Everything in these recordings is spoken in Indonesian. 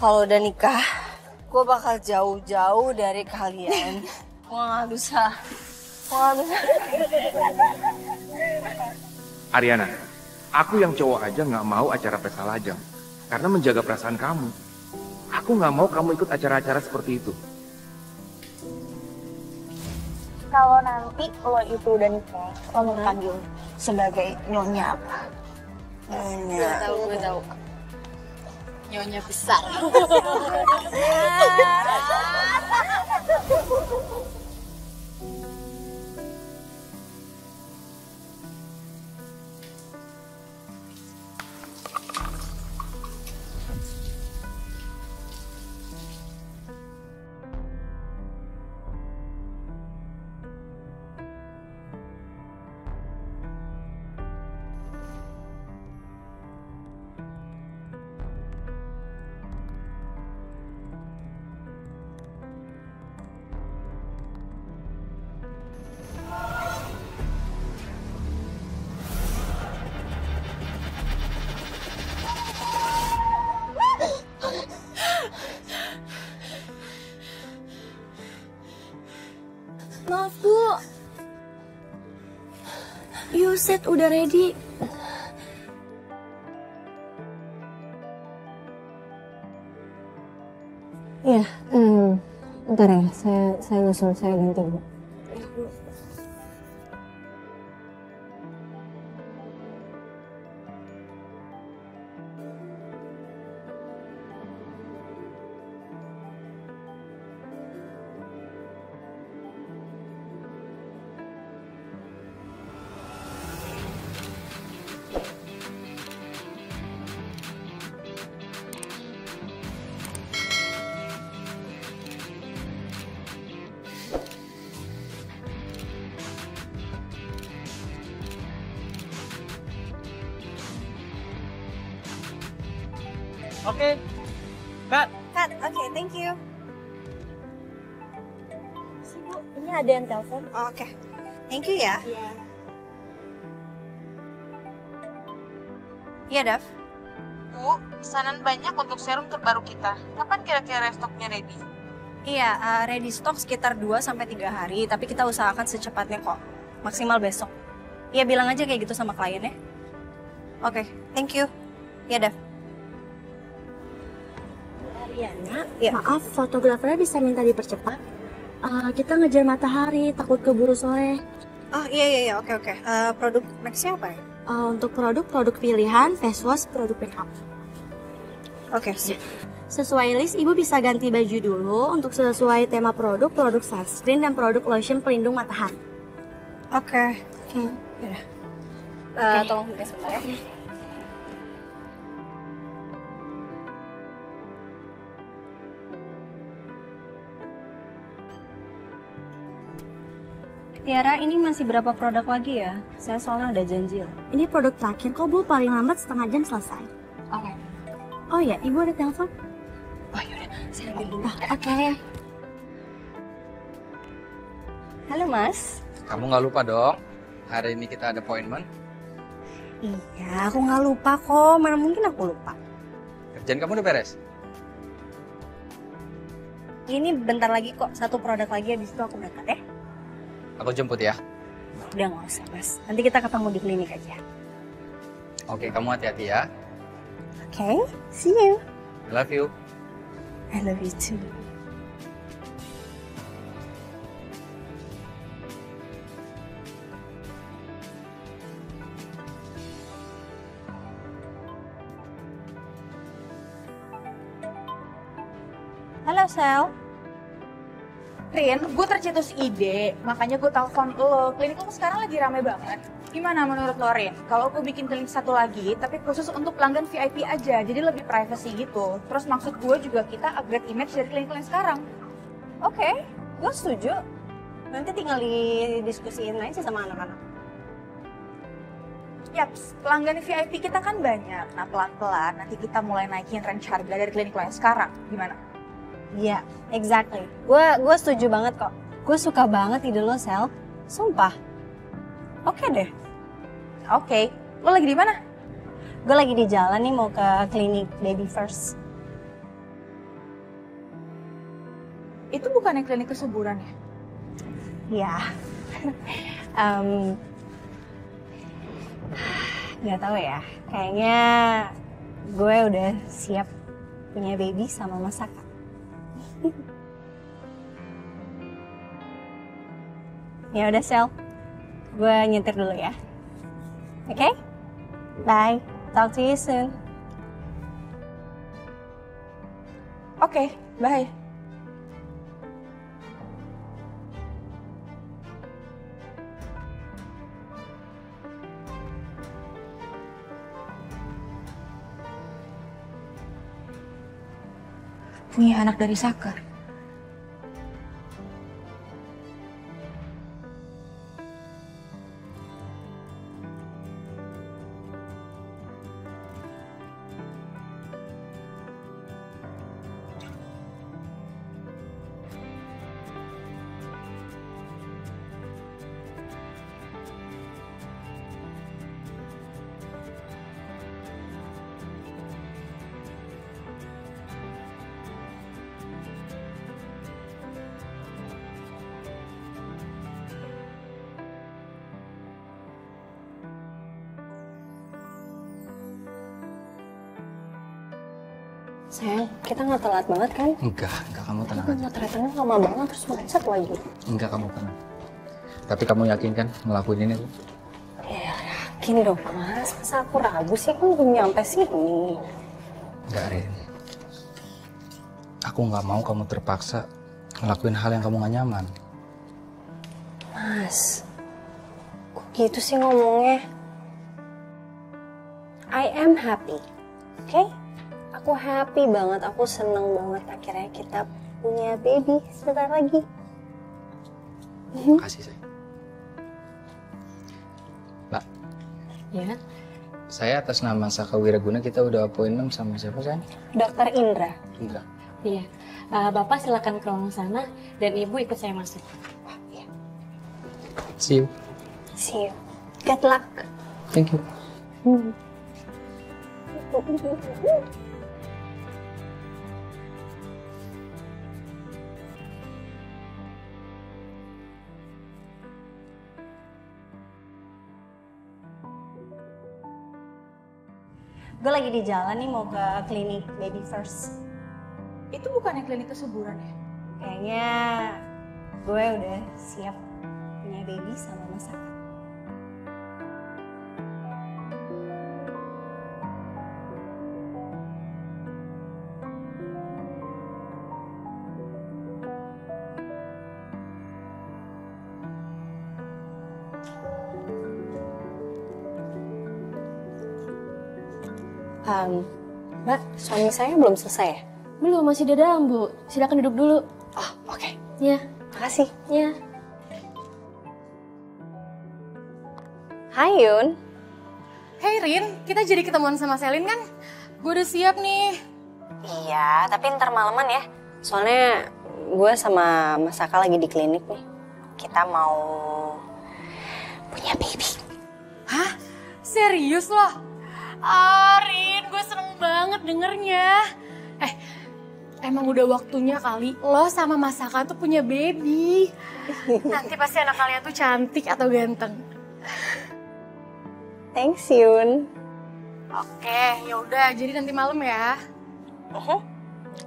Kalau udah nikah, gue bakal jauh-jauh dari kalian. Gue gak bisa. Ariana, aku yang cowok aja nggak mau acara pesta lajang. Karena menjaga perasaan kamu. Aku nggak mau kamu ikut acara-acara seperti itu. Kalau nanti lo itu udah nikah, lo mau panggil sebagai nyonya apa? Nyonya. Gue tahu. Nyonya besar. Maaf Bu, you said udah ready. Iya, bentar ya, saya nyusul, saya ganti Bu. Oke, Kak. Oke, thank you. Bu, ini ada yang telepon. Oke, thank you ya. Iya. Iya, Dav. Bu, pesanan banyak untuk serum terbaru kita. Kapan kira-kira stoknya ready? Iya, ready stock sekitar 2-3 hari, tapi kita usahakan secepatnya kok. Maksimal besok. Iya, bilang aja kayak gitu sama kliennya. Oke, thank you. Iya, Dav. Ariana, Iya. maaf fotografernya bisa minta dipercepat. Kita ngejar matahari, takut keburu sore. Oh, iya, oke. Produk next-nya apa ya? Untuk produk pilihan, face wash, produk makeup. Oke, sip. Sesuai list, Ibu bisa ganti baju dulu untuk sesuai tema produk sunscreen, dan produk lotion pelindung matahari. Oke. Tolong buka sebentar ya. Tiara, ini masih berapa produk lagi ya? Saya soalnya ada janji. Ini produk terakhir kok Bu, paling lambat setengah jam selesai. Oke. Oh ya, Ibu ada telepon? Oh yaudah, saya ambil dulu. Oke. Halo Mas. Kamu nggak lupa dong, hari ini kita ada appointment. Iya, aku nggak lupa kok. Mana mungkin aku lupa. Kerjaan kamu udah beres? Ini bentar lagi kok, satu produk lagi habis itu aku berangkat ya. Aku jemput ya. Udah nggak usah Mas, nanti kita ketemu di klinik aja. Oke, kamu hati-hati ya. Oke, see you. I love you. I love you too. Halo Sel. Rin, gue tercetus ide, makanya gue telepon lo. Klinik lo sekarang lagi rame banget. Gimana menurut lo, Rin? Kalau gue bikin klinik satu lagi, tapi khusus untuk pelanggan VIP aja, jadi lebih privacy gitu. Terus maksud gue juga kita upgrade image dari klinik-klinik sekarang. Oke, gue setuju. Nanti tinggal didiskusiin aja sama anak-anak. Yaps, pelanggan VIP kita kan banyak. Nah, pelan-pelan nanti kita mulai naikin range harga dari klinik lo yang sekarang. Gimana? Iya, exactly. Gue setuju banget kok. Gue suka banget ide lo, Sel. Sumpah. Oke deh. Oke, lo lagi di mana? Gue lagi di jalan nih mau ke klinik Baby First. Itu bukannya klinik kesuburan ya? Ya. Nggak tahu ya. Kayaknya gue udah siap punya baby sama Masaka. Ya udah Sel, gue nyetir dulu ya. Oke? Bye. Talk to you soon. Oke, bye. Punya anak dari Sakar. Sayang, kita nggak telat banget kan? Enggak, kamu tenang aja. Motretannya lama banget, terus macet lagi. Enggak, kamu tenang. Tapi kamu yakin kan ngelakuin ini tuh? Ya, yakin dong, Mas. Masa aku ragu sih, kan belum nyampe sini. Enggak, Rin. Aku nggak mau kamu terpaksa ngelakuin hal yang kamu nggak nyaman. Mas, kok gitu sih ngomongnya? I am happy, oke? Aku happy banget, aku seneng banget akhirnya kita punya baby sebentar lagi. Makasih, sayang. Mbak, Ya, saya atas nama Saka Wiraguna kita udah appointment sama siapa, sayang? Dokter Indra. Enggak. Iya, Bapak silakan ke ruang sana dan Ibu ikut saya masuk. See you. See you. Good luck. Thank you. Gue lagi di jalan nih mau ke klinik Baby First. Itu bukannya klinik kesuburan ya? Kayaknya gue udah siap punya baby sama Masaka. Mbak, suami saya belum selesai ya? Belum, masih di dalam, Bu. Silakan duduk dulu. Oh, oke. Ya, Makasih. ya. Hai Yun. Hey Rin, kita jadi ketemuan sama Selin kan? Gue udah siap nih. Iya, tapi ntar malaman ya. Soalnya gue sama Mas Saka lagi di klinik nih. Kita mau punya baby. Hah? Serius loh? Rin, gue seneng banget dengernya. Emang udah waktunya kali lo sama Mas Saka tuh punya baby. Nanti pasti anak kalian tuh cantik atau ganteng. Thanks Yun. Oke, yaudah. Jadi nanti malam ya.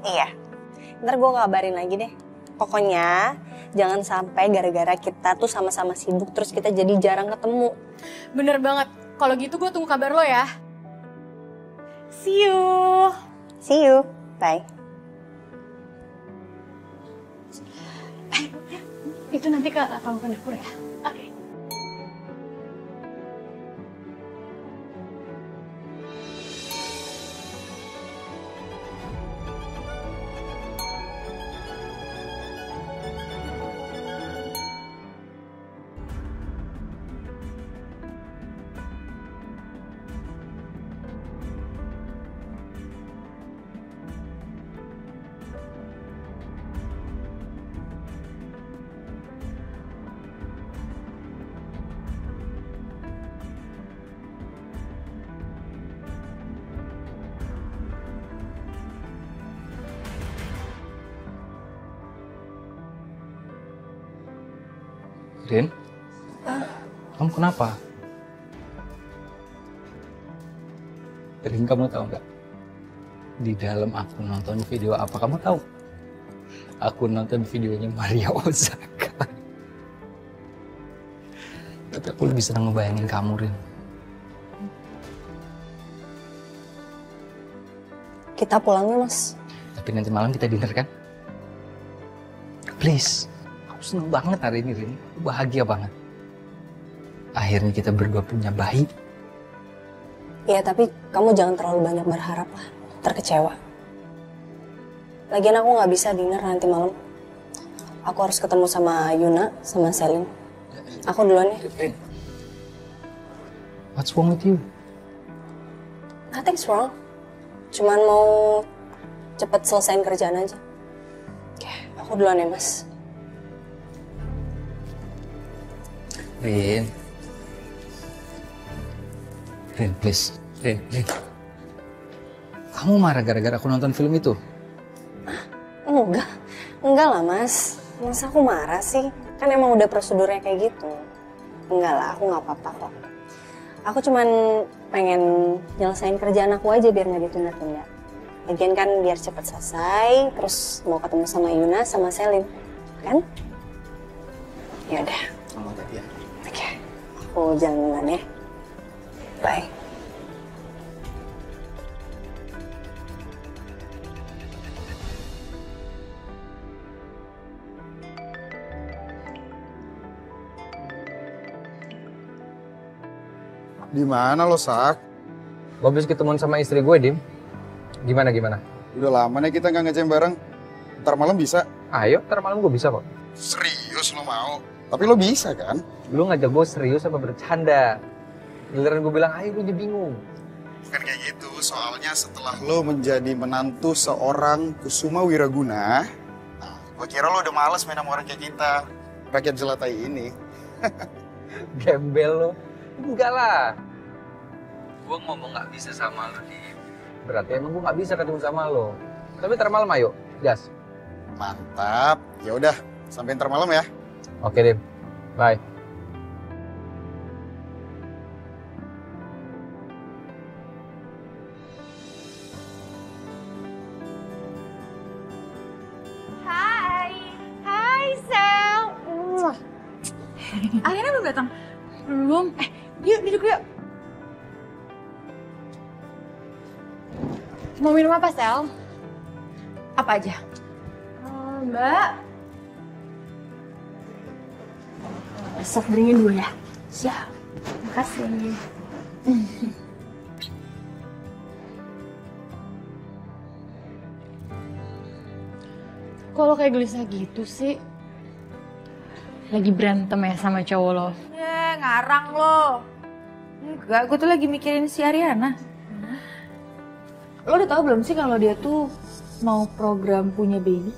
Iya. Ntar gue kabarin lagi deh. Pokoknya jangan sampai gara-gara kita tuh sama-sama sibuk terus kita jadi jarang ketemu. Bener banget. Kalau gitu gue tunggu kabar lo ya. See you. See you. Bye. Itu nanti ke kamu ke dapur ya. Oke. Rin? Kamu kenapa? Rin, kamu tahu nggak? Di dalam aku nonton video apa, kamu tahu? Aku nonton videonya Maria Osaka. Tapi aku lebih senang ngebayangin kamu, Rin. Kita pulang ya, Mas. Tapi nanti malam kita dinner kan? Please. Aku seneng banget hari ini, Rin. Aku bahagia banget. Akhirnya kita berdua punya bayi. Iya, tapi kamu jangan terlalu banyak berharap lah. Terkecewa. Lagian aku nggak bisa dinner nanti malam. Aku harus ketemu sama Yuna, sama Selin. Aku duluan ya. What's wrong with you? Nothing's wrong. Cuman mau cepet selesaiin kerjaan aja. Oke, aku duluan ya, Mas. Rin. Rin, please. Rin. Kamu marah gara-gara aku nonton film itu? Enggak lah, Mas. Masa aku marah sih? Kan emang udah prosedurnya kayak gitu. Enggak lah, aku nggak apa-apa kok. Aku cuman pengen nyelesain kerjaan aku aja biar nggak ditunda-tunda. Lagian kan biar cepet selesai, terus mau ketemu sama Yuna sama Selin, kan? Ya udah. Kamu hati ya. Oke, aku jalan duluan ya. Bye. Di mana lo, Sak? Gue habis ketemuan sama istri gue, Dim. Gimana? Udah lama nih kita nggak ngecem bareng. Ntar malam bisa. Ayo, ntar malam gue bisa kok. Serius lo mau? Tapi lo bisa kan? Lu ngajak gue serius apa bercanda? Giliran gue bilang ayo, gue jadi bingung. Bukan kayak gitu, soalnya setelah lo menjadi menantu seorang Kusuma Wiraguna, nah, gue kira lo udah males main sama orang kayak kita, rakyat jelata ini. Gembel lo. Enggak lah. Gue ngomong gak bisa sama lo, Dim. Berarti emang gue gak bisa ketemu sama lo. Tapi ntar malam ayo, gas. Mantap, ya udah sampai ntar malam ya. Oke, Dim. Bye. Hai Sel. Aliana belum datang? Belum. Yuk, duduk yuk. Mau minum apa Sel? Apa aja? Mbak. Soft drinknya dulu ya. Siap. Makasih. Kok lo kayak gelisah gitu sih? Lagi berantem ya sama cowok lo? Ngarang lo. Enggak, gue tuh lagi mikirin si Ariana. Lo udah tahu belum sih kalau dia tuh mau program punya baby?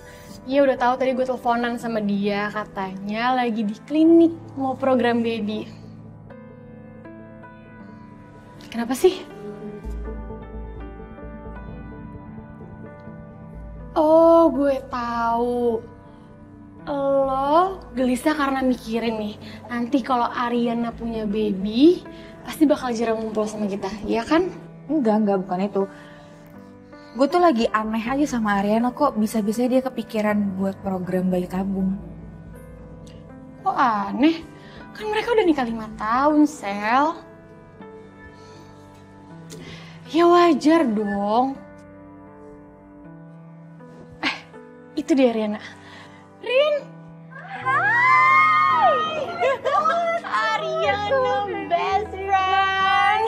Iya udah tahu, tadi gue teleponan sama dia, katanya lagi di klinik mau program baby. Kenapa sih? Oh, gue tahu. Lo gelisah karena mikirin nih, nanti kalau Ariana punya baby, pasti bakal jarang ngumpul sama kita, iya kan? Enggak, bukan itu. Gue tuh lagi aneh aja sama Ariana, kok bisa-bisa dia kepikiran buat program bayi tabung. Kok aneh? Kan mereka udah nikah 5 tahun, Sel. Ya wajar dong. Itu dia Ariana. Rin! Hai! Ariana, best friend!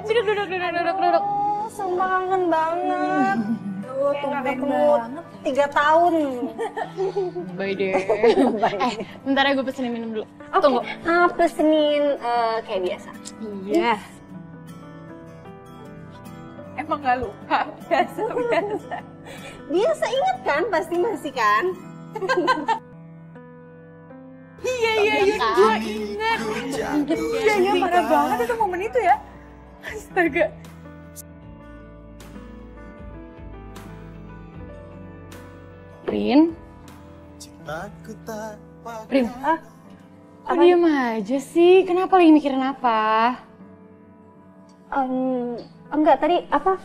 Duduk. Sumpah kangen banget. Tuh, nggak ketemu 3 tahun. Bye deh. Bentar ya gue pesenin minum dulu. Tunggu. Pesenin kayak biasa. Iya. Emang gak lupa, biasa. Biasa inget kan? Pasti masih kan? Iya, gue inget. Iya, parah banget itu momen itu ya. Astaga. Rin, Cintaku tak Rin, kok diem aja sih? Kenapa lagi mikirin apa? Enggak, tadi apa?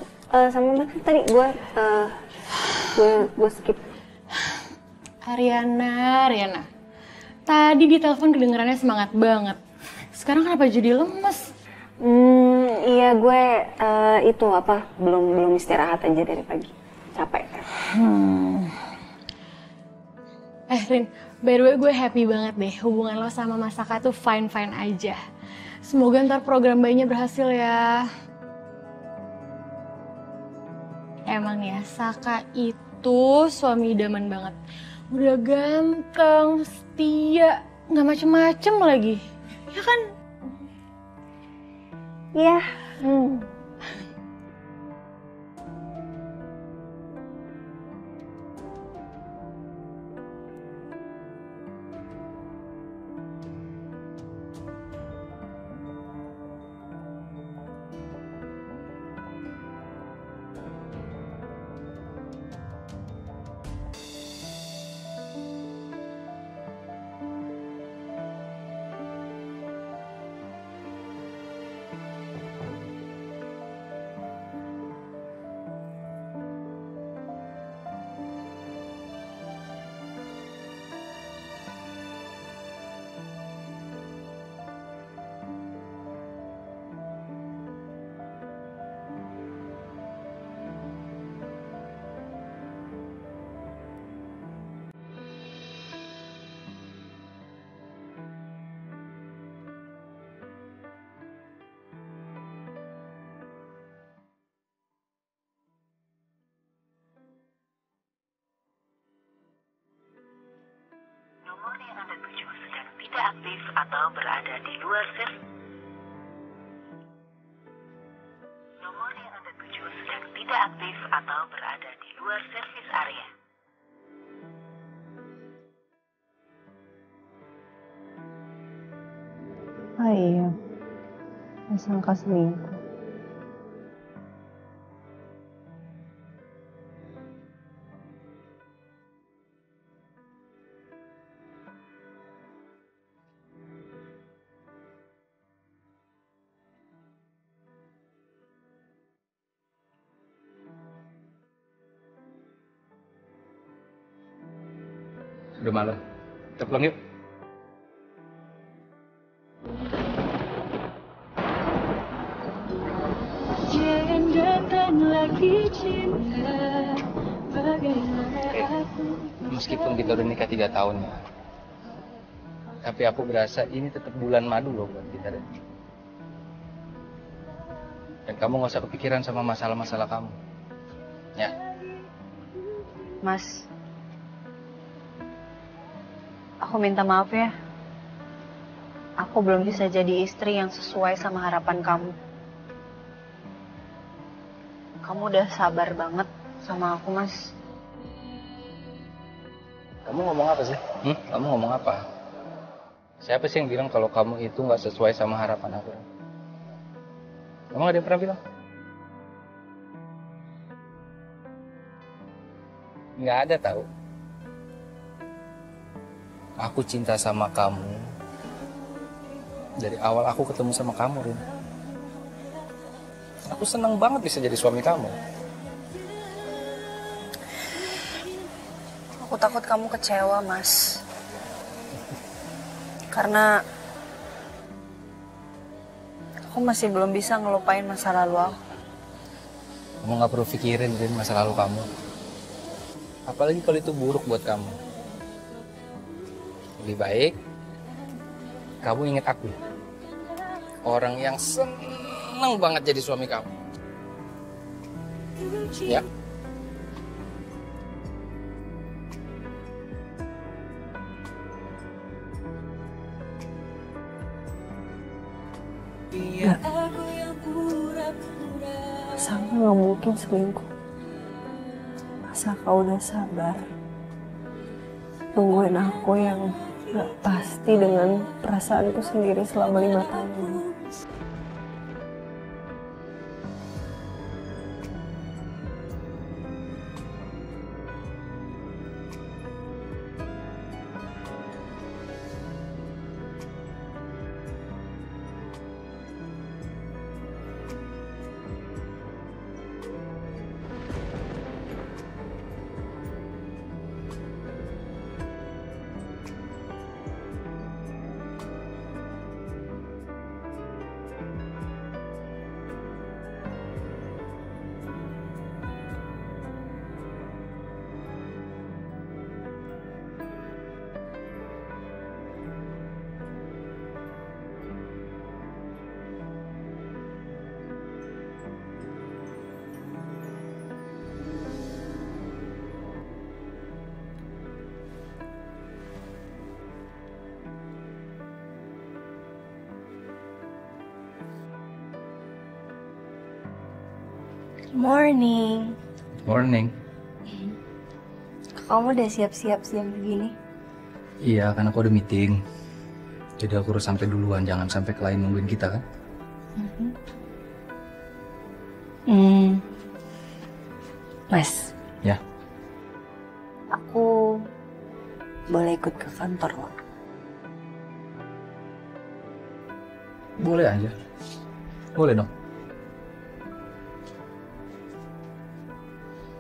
Sama mana tadi gue skip. Ariana. Tadi di telepon kedengarannya semangat banget. Sekarang kenapa jadi lemes? Iya gue itu apa? Belum istirahat aja dari pagi. Capek. Rin, by the way gue happy banget deh. Hubungan lo sama Mas Saka tuh fine-fine aja. Semoga ntar program bayinya berhasil ya. Emang ya, Saka itu suami idaman banget. Udah ganteng, setia, nggak macem-macem lagi. Ya kan? Iya. Nomor yang Anda tuju sedang tidak aktif atau berada di luar servis. Nomor yang Anda tuju sedang tidak aktif atau berada di luar servis area. Oh iya, sangka selingkuh. Udah malam. Kita pulang yuk. Jangan datang lagi cinta, bagaimana aku. Meskipun kita udah nikah 3 tahun ya, tapi aku berasa ini tetap bulan madu loh buat kita deh. Dan kamu gak usah kepikiran sama masalah-masalah kamu. Ya. Mas, aku minta maaf ya. Aku belum bisa jadi istri yang sesuai sama harapan kamu. Kamu udah sabar banget sama aku, Mas. Kamu ngomong apa sih? Kamu ngomong apa? Siapa sih yang bilang kalau kamu itu gak sesuai sama harapan aku? Kamu gak ada yang pernah bilang? Nggak ada tahu. Aku cinta sama kamu dari awal aku ketemu sama kamu, Rin. Aku senang banget bisa jadi suami kamu. Aku takut kamu kecewa, Mas. Karena aku masih belum bisa ngelupain masa lalu aku. Kamu nggak perlu pikirin, Rin, masa lalu kamu. Apalagi kalau itu buruk buat kamu. Lebih baik kamu ingat aku. Orang yang seneng banget jadi suami kamu. Ya. Iya. Sangka gak mungkin selingkuh. Masa kau udah sabar tungguin aku yang gak pasti dengan perasaanku sendiri selama 5 tahun. Morning. Morning. Kamu udah siap-siap siang begini? Iya, karena aku ada meeting. Jadi aku harus sampai duluan, jangan sampai klien nungguin kita kan. Mas. Ya. Aku boleh ikut ke kantor lo? Boleh aja. Boleh dong.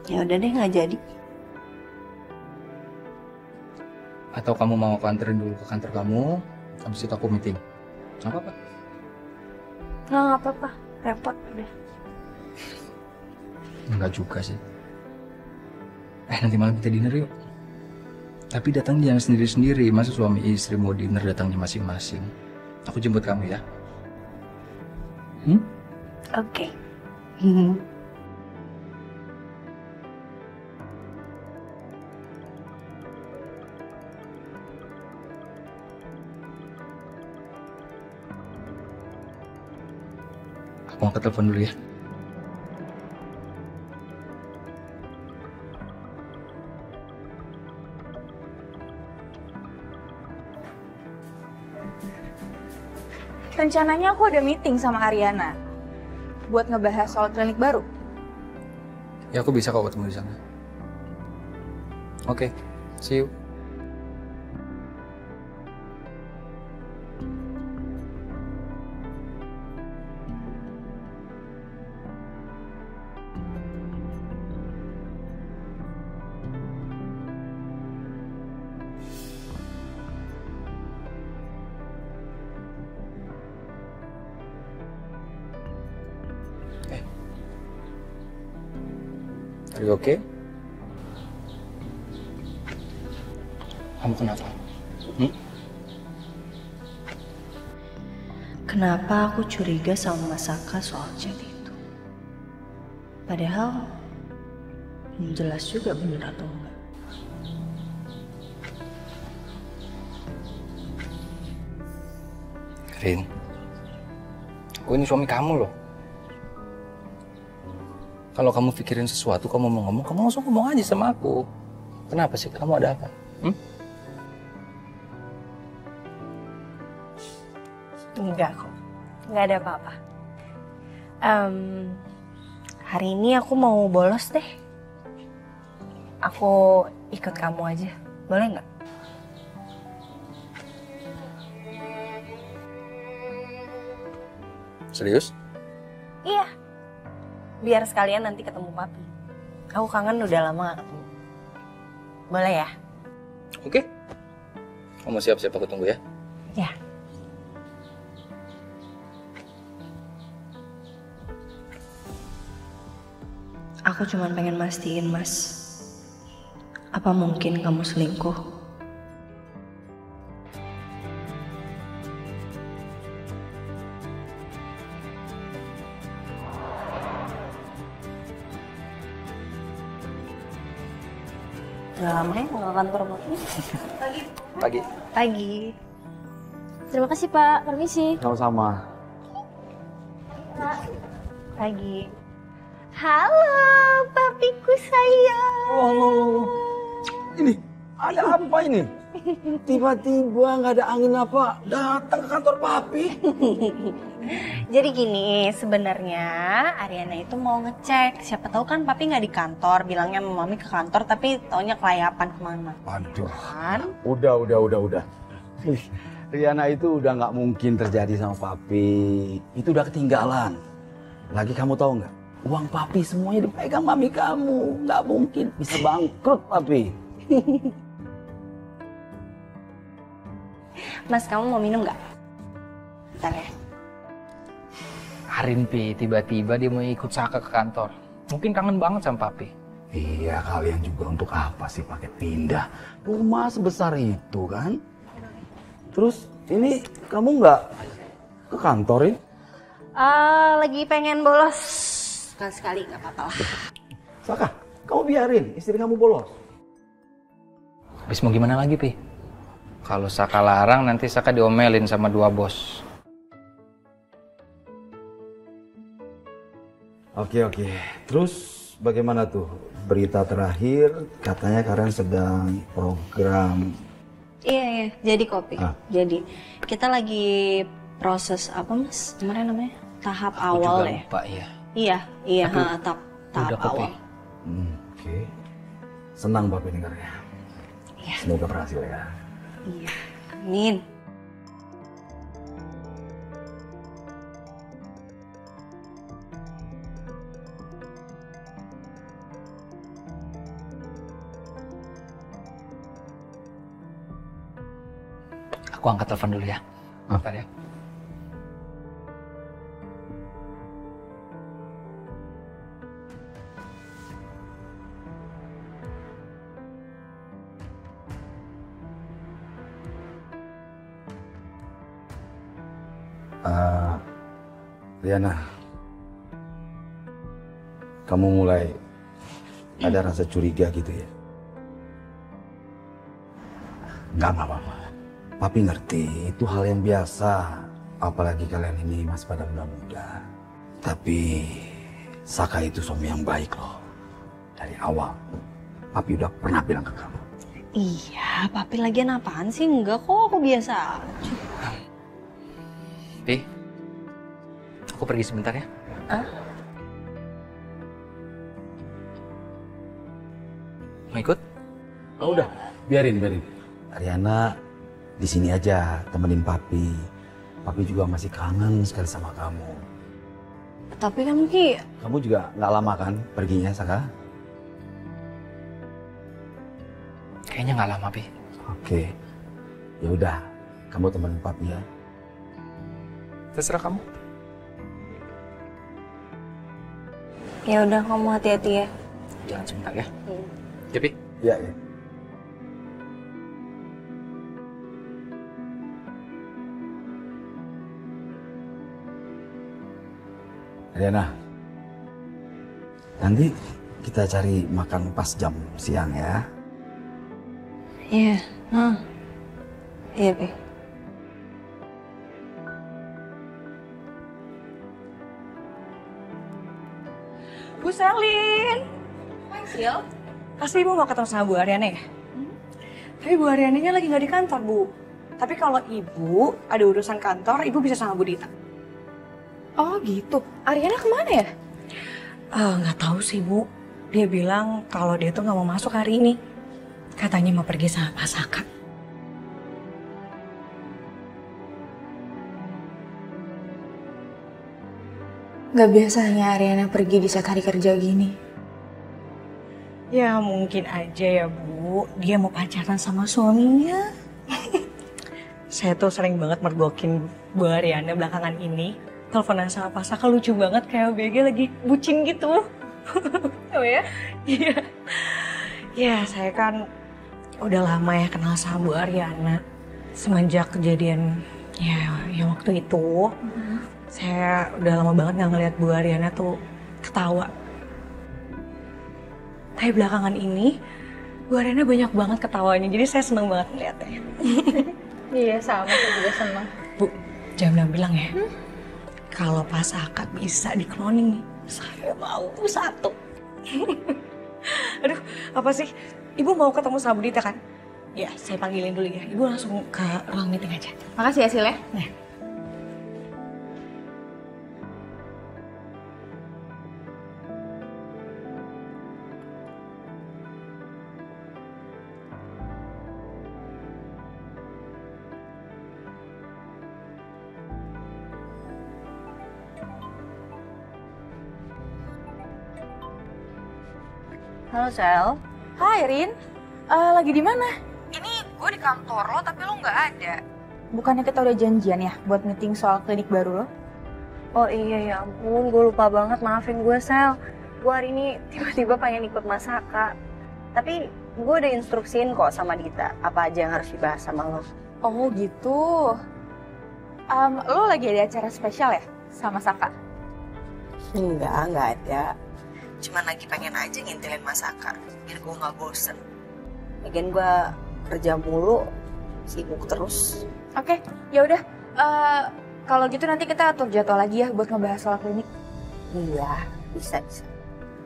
Ya udah deh, nggak jadi. Atau kamu mau aku anterin dulu ke kantor kamu, habis itu aku meeting. Nggak apa-apa. Nggak apa-apa, repot udah. Enggak juga sih. Nanti malam kita dinner yuk. Tapi datangnya jangan sendiri-sendiri. Masa suami istri mau dinner datangnya masing-masing. Aku jemput kamu ya. Oke. Aku angkat telepon dulu ya. Rencananya aku ada meeting sama Ariana buat ngebahas soal klinik baru. Ya aku bisa kok ketemu di sana. Oke, see you. Are you okay? Kamu kenapa? Kenapa aku curiga sama Mas Saka soal chat itu? Padahal belum jelas juga bener atau enggak. Rin, aku ini suami kamu loh. Kalau kamu pikirin sesuatu, kamu mau ngomong, kamu langsung ngomong aja sama aku. Kenapa sih? Kamu ada apa? Enggak kok, enggak ada apa-apa. Hari ini aku mau bolos deh. Aku ikut kamu aja, boleh nggak? Serius? Iya. Biar sekalian nanti ketemu papi. Aku kangen udah lama gak ketemu. Boleh ya? Oke. Kamu siap-siap, aku tunggu ya. Ya. Aku cuma pengen mastiin, Mas. Apa mungkin kamu selingkuh? Udah lama ya nggak kantor papi? Pagi. Pagi. Terima kasih Pak, permisi. Sama-sama. Pagi. Halo, papiku sayang. Oh, ini ada apa ini? Tiba-tiba nggak ada angin apa datang ke kantor papi. Jadi gini, sebenarnya Ariana itu mau ngecek. Siapa tahu kan papi nggak di kantor, bilangnya mami ke kantor, tapi taunya kelayapan kemana. Waduh. Kan? Udah. Riana itu udah nggak mungkin terjadi sama papi. Itu udah ketinggalan. Lagi kamu tahu nggak? Uang papi semuanya dipegang mami kamu. Nggak mungkin bisa bangkrut papi. Mas, kamu mau minum nggak? Bentar ya. Arin, Pi, tiba-tiba dia mau ikut Saka ke kantor. Mungkin kangen banget sama papi. Iya, kalian juga untuk apa sih pakai pindah rumah sebesar itu kan? Terus ini kamu nggak ke kantor ini? Lagi pengen bolos. Sekali-sekali nggak apa-apa lah. Saka, kamu biarin istri kamu bolos. Habis mau gimana lagi, Pi? Kalau Saka larang, nanti Saka diomelin sama dua bos. Oke. Terus bagaimana tuh? Berita terakhir katanya kalian sedang program. Iya, jadi kopi. Ah. Jadi kita lagi proses apa mas? Kemarin namanya tahap awal ya. Lupa ya. Iya, tahap udah kopi. awal. Oke. Senang Papi dengarnya. Iya. Semoga berhasil ya. Iya, amin. Aku angkat telepon dulu ya. Bentar ya. Riana, kamu mulai ada rasa curiga gitu ya? Enggak apa-apa. Papi ngerti, itu hal yang biasa. Apalagi kalian ini masih pada muda-muda. Tapi Saka itu suami yang baik loh. Dari awal, Papi udah pernah bilang ke kamu. Iya, papi lagian apaan sih? Enggak kok, aku biasa. Pi, aku pergi sebentar ya. Mau ikut? Oh, udah, biarin. Riana di sini aja temenin Papi. Papi juga masih kangen sekali sama kamu. Tapi kan Ki, Kamu juga nggak lama kan perginya, Saka? Kayaknya nggak lama, Pi. Oke, ya udah, kamu temenin Papi ya. Terserah kamu. ya udah kamu hati-hati ya. Jangan sebentar ya. Ya, Pi. Ya. Riana, nanti kita cari makan pas jam siang ya. Iya, iya Pi. Bu Selin. Hai Sil. Pasti Ibu mau ketemu sama Bu Ariana ya? Tapi Bu Ariananya lagi nggak di kantor, Bu. Tapi kalau Ibu ada urusan kantor, Ibu bisa sama Bu Dita. Oh gitu. Ariana kemana ya? Nggak tahu sih Bu. Dia bilang kalau dia tuh nggak mau masuk hari ini. Katanya mau pergi sama Pak Saka. Gak biasanya Ariana pergi di saat hari kerja gini. Ya mungkin aja ya Bu, dia mau pacaran sama suaminya. Saya tuh sering banget mergokin Bu Ariana belakangan ini. Teleponan sama Pak Saka lucu banget kayak BG lagi bucin gitu. Oh ya? Iya. Ya saya kan udah lama ya kenal sama Bu Ariana. Semenjak kejadian ya waktu itu. Saya udah lama banget gak ngeliat Bu Ariana tuh ketawa. Tapi belakangan ini, Bu Ariana banyak banget ketawanya, jadi saya seneng banget ngeliatnya. Iya sama, saya juga senang. Bu, jangan bilang ya, kalau Pak Saka bisa di-cloning nih, saya mau satu. Aduh, apa sih? Ibu mau ketemu sama Bu Dita kan? Ya, saya panggilin dulu ya. Ibu langsung ke ruang meeting aja. Makasih ya Sil ya. Nah. Halo Sel. Hai Rin, lagi di mana? Ini gue di kantor lo tapi lo nggak ada. Bukannya kita udah janjian ya buat meeting soal klinik baru lo? Oh iya ya ampun, gue lupa banget, maafin gue Sel. Gue hari ini tiba-tiba pengen ikut Mas Saka. Tapi gue udah instruksiin kok sama Dita, apa aja yang harus dibahas sama lo. Oh gitu. Lo lagi ada acara spesial ya sama Saka? Enggak ada. Cuman lagi pengen aja ngintilin Mas Saka, biar gue gak bosen. Lagian gue kerja mulu, sibuk terus. Oke, ya udah. Kalau gitu nanti kita atur jadwal lagi ya buat ngebahas soal klinik. Iya, Bisa, bisa.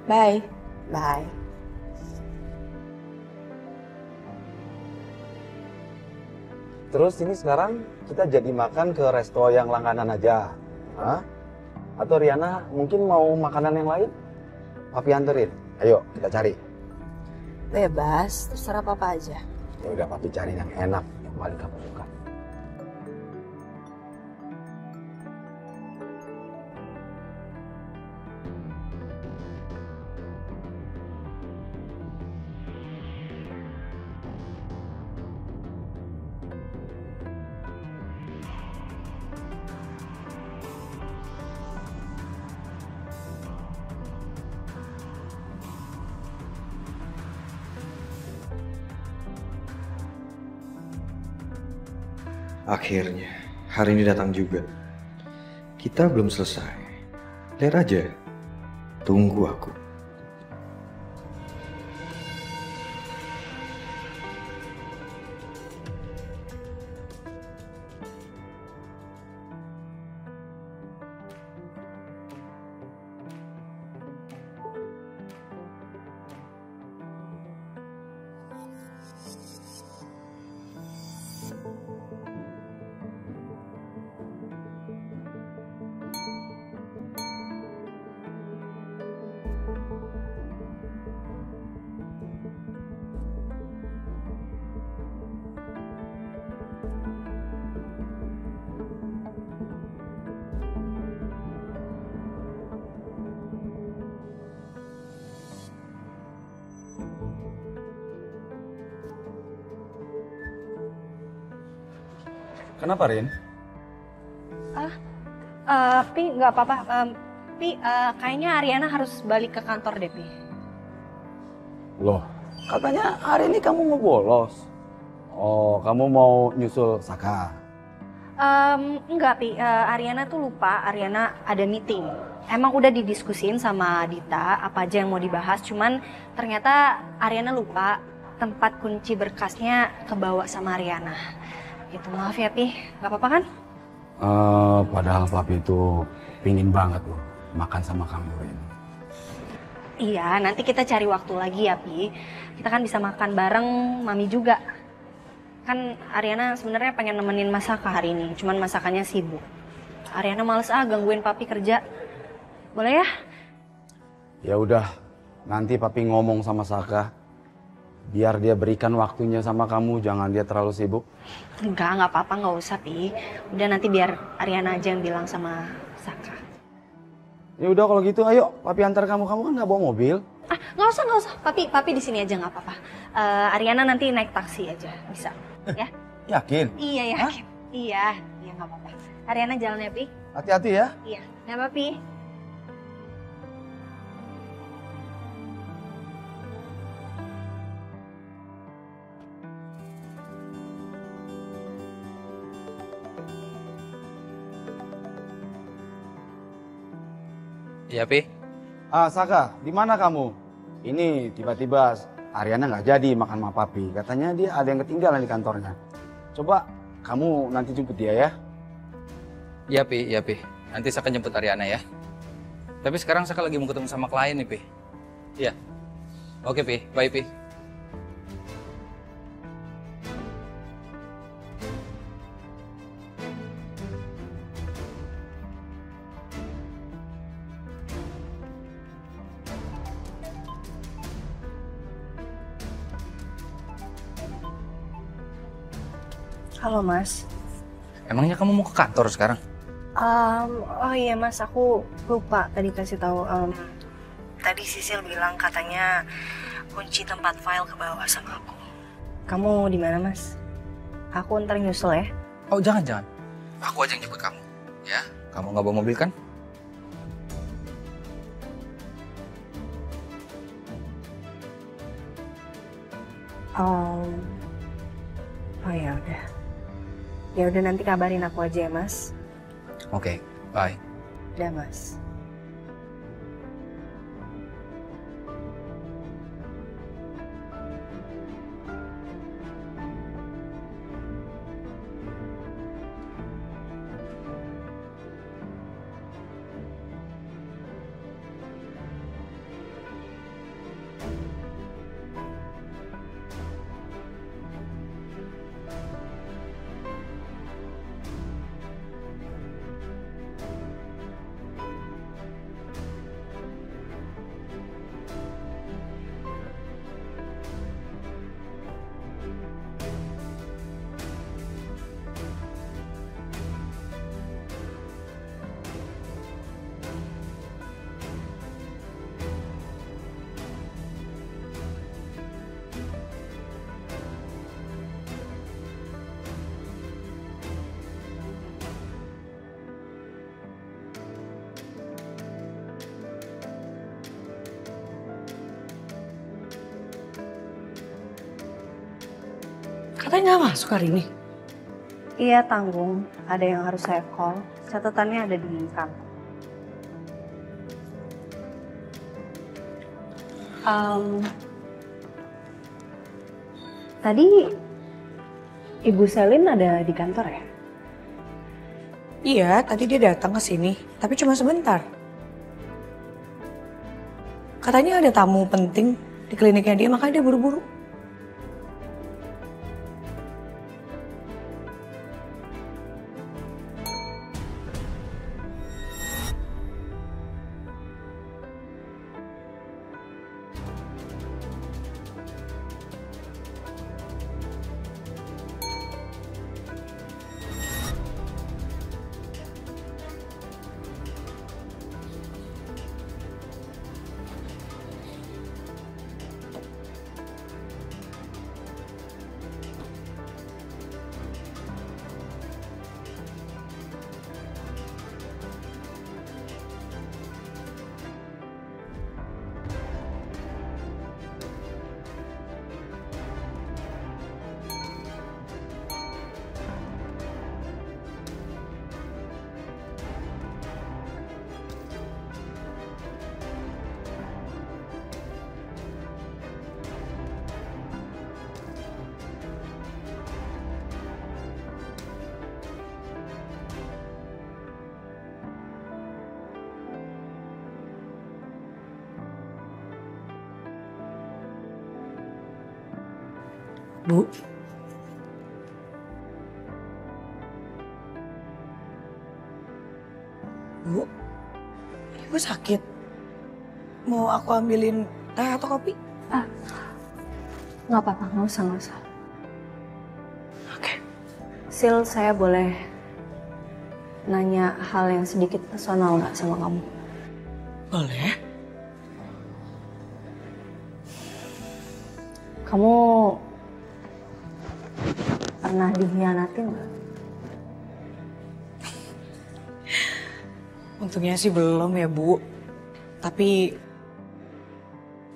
Bye. Bye. Terus ini sekarang kita jadi makan ke resto yang langganan aja. Hah? Atau Riana mungkin mau makanan yang lain? Papi anterin. Ayo kita cari. Bebas, terserah papa aja. Ya udah papi cari yang enak, yang paling kamu suka. Akhirnya, hari ini datang juga. Kita belum selesai. Lihat aja. Tunggu aku. Kenapa, Rin? Pi, nggak apa-apa. Pi, kayaknya Ariana harus balik ke kantor deh, Pi. Loh, katanya hari ini kamu mau bolos. Oh, kamu mau nyusul Saka? Enggak, Pi. Ariana tuh lupa, Ariana ada meeting. Emang udah didiskusin sama Dita apa aja yang mau dibahas, cuman ternyata Ariana lupa tempat kunci berkasnya kebawa sama Ariana. Gitu, maaf ya, Pi. Gak apa-apa kan? Padahal papi itu pingin banget loh makan sama kamu, Rin. Iya, nanti kita cari waktu lagi ya, Pi. Kita kan bisa makan bareng Mami juga. Kan Ariana sebenarnya pengen nemenin Masaka hari ini, cuman masakannya sibuk. Ariana males gangguin papi kerja. Boleh ya? Ya udah, nanti papi ngomong sama Saka. Biar dia berikan waktunya sama kamu, jangan dia terlalu sibuk. Enggak apa-apa, nggak usah, Pi. Udah nanti biar Ariana aja yang bilang sama Saka. Ya udah kalau gitu, ayo papi antar kamu. Kamu kan nggak bawa mobil. Nggak usah. Papi di sini aja nggak apa-apa. Ariana nanti naik taksi aja, bisa? Ya? Yakin? Iya, yakin. Iya, nggak apa-apa. Ariana jalan ya, Pi. Hati-hati ya. Iya, nggak apa, Pi. Iya, Pi. Saka, di mana kamu? Ini tiba-tiba Ariana nggak jadi makan sama papi. Katanya dia ada yang ketinggalan di kantornya. Coba kamu nanti jemput dia ya. Iya, Pi. Nanti saya akan jemput Ariana ya. Tapi sekarang saya lagi mau ketemu sama klien nih, Pi. Iya. Oke, Pi. Bye, Pi. Halo, Mas. Emangnya kamu mau ke kantor sekarang? Oh iya, Mas, aku lupa tadi kasih tahu. Tadi Sisil bilang katanya kunci tempat file kebawa sama aku. Kamu di mana, Mas? Aku ntar nyusul ya. Oh, jangan. Aku aja yang jemput kamu. Ya, kamu nggak bawa mobil kan? Oh ya udah. Ya udah, nanti kabarin aku aja ya, Mas. Oke, bye. Udah, Mas. Katanya nggak masuk hari ini. Iya tanggung, ada yang harus saya call. Catatannya ada di kantor. Tadi Ibu Selin ada di kantor ya? Iya, tadi dia datang ke sini, tapi cuma sebentar. Katanya ada tamu penting di kliniknya dia, makanya dia buru-buru. Bu. Bu, Ibu sakit. Mau aku ambilin teh atau kopi? Nggak apa-apa, nggak usah. Oke. Sil, saya boleh nanya hal yang sedikit personal nggak sama kamu? Boleh. Kamu pernah dikhianatin nggak? Untungnya sih belum ya, Bu. Tapi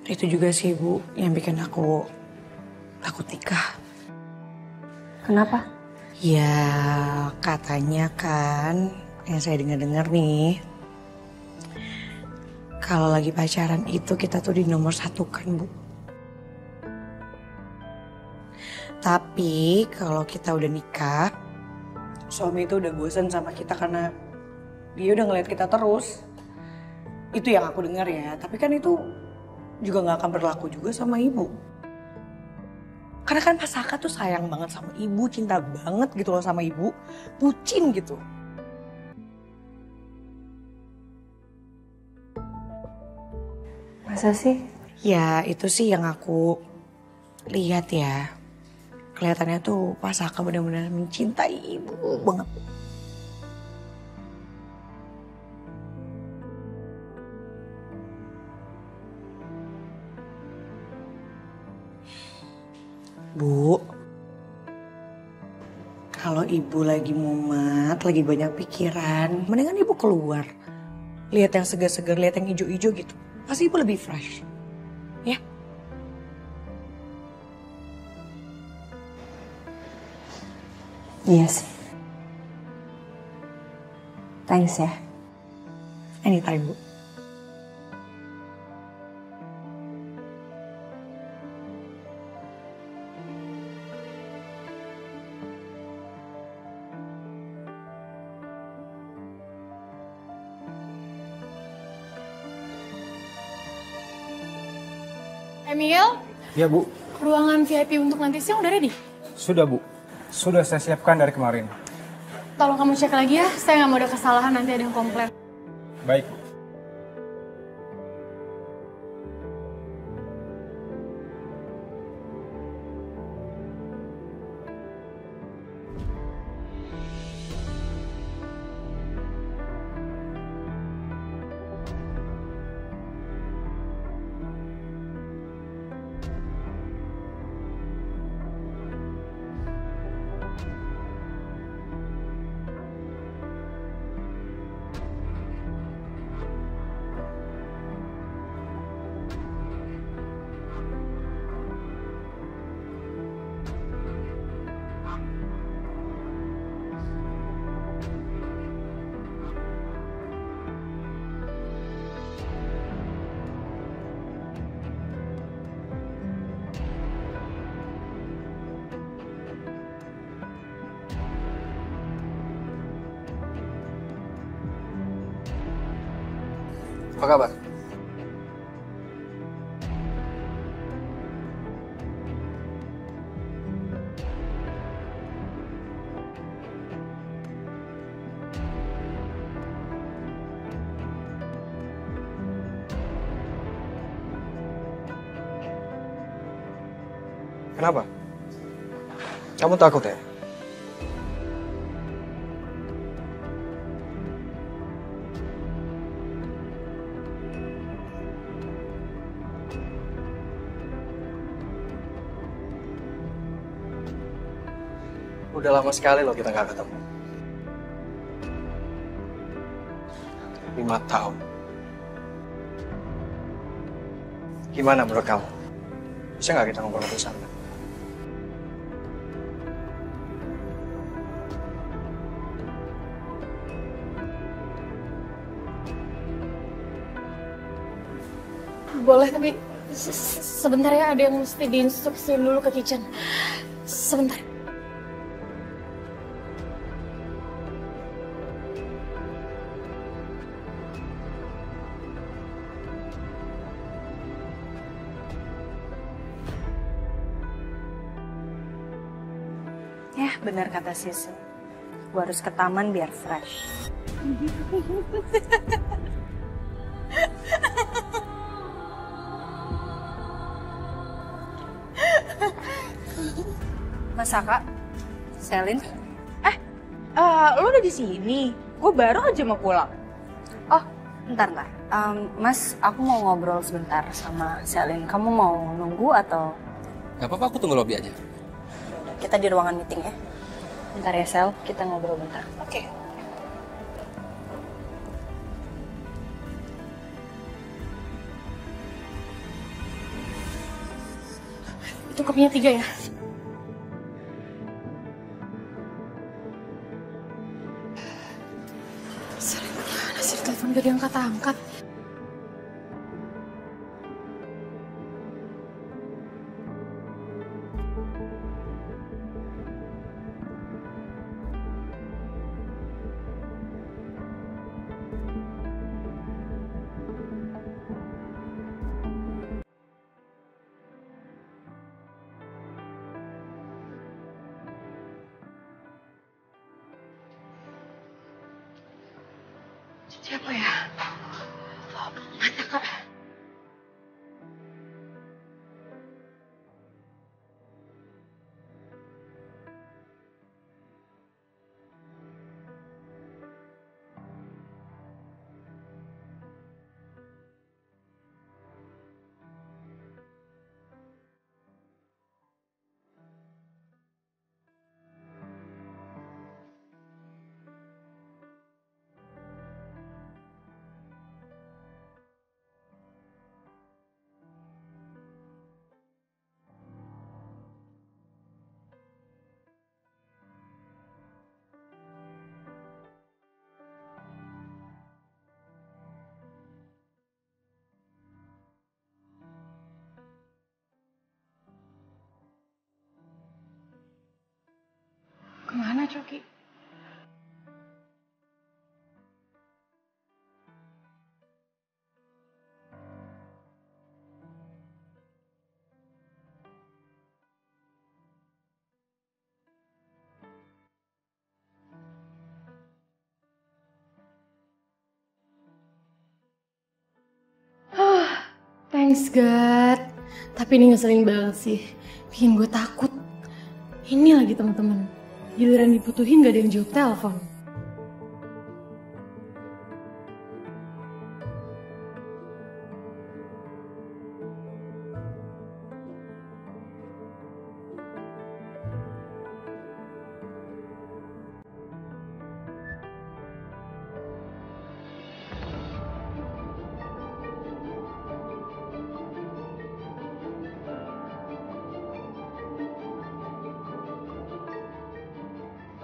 itu juga sih, Bu, yang bikin aku takut nikah. Kenapa? Ya, katanya kan, yang saya dengar-dengar nih, kalau lagi pacaran itu kita tuh dinomor satukan, Bu. Tapi kalau kita udah nikah, suami itu udah bosan sama kita karena dia udah ngeliat kita terus. Itu yang aku dengar ya, tapi kan itu juga gak akan berlaku juga sama ibu. Karena kan Pak Saka tuh sayang banget sama ibu, cinta banget gitu loh sama ibu. Bucin gitu. Masa sih? Ya itu sih yang aku lihat ya. Kelihatannya tuh Pak Saka benar-benar mencintai ibu banget. Bu, kalau ibu lagi mumet, lagi banyak pikiran, mendingan ibu keluar. Lihat yang segar-segar, lihat yang hijau-hijau gitu. Pasti ibu lebih fresh. Ya? Iya sih. Thanks ya. Anytime, Bu. Emil, Ya Bu, ruangan VIP untuk nanti siang udah ready? sudah Bu. Sudah saya siapkan dari kemarin. Tolong kamu cek lagi ya, saya nggak mau ada kesalahan nanti ada yang komplain. Baik Bu. Apa kabar? Kenapa? Kamu takut ya? Udah lama sekali loh kita nggak ketemu. 5 tahun. Gimana menurut kamu? Bisa nggak kita ngobrol di sana? Boleh, tapi sebentar ya, ada yang mesti diinstruksiin dulu ke kitchen. Sebentar. Ya, benar kata Sisi. Gue harus ke taman biar fresh. Masaka, Selin. Lo udah di sini? Gue baru aja mau pulang. Oh, bentar. Mas, aku mau ngobrol sebentar sama Selin. Kamu mau nunggu atau? Gak apa-apa, aku tunggu lobby aja. Kita di ruangan meeting ya. Bentar ya, Sel. Kita ngobrol bentar. Oke. Itu kopnya 3 ya? Sering mana sih telepon gak diangkat-angkat? Siapa ya? Mana kak? Kemana Coki? Thanks God. Tapi ini ngeselin banget sih. Bikin gue takut. Ini lagi teman-teman. Giliran dibutuhin gak ada yang jawab telepon.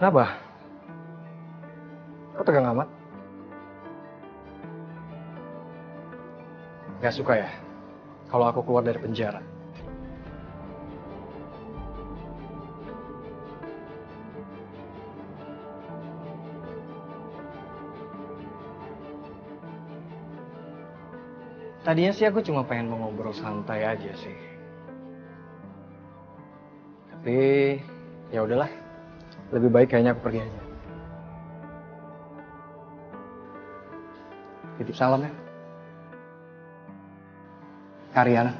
Kenapa? Kok tegang amat? Gak suka ya kalau aku keluar dari penjara? Tadinya sih aku cuma pengen mau ngobrol santai aja sih. Tapi ya udahlah. Lebih baik kayaknya aku pergi aja. Titip salam ya. Karyana.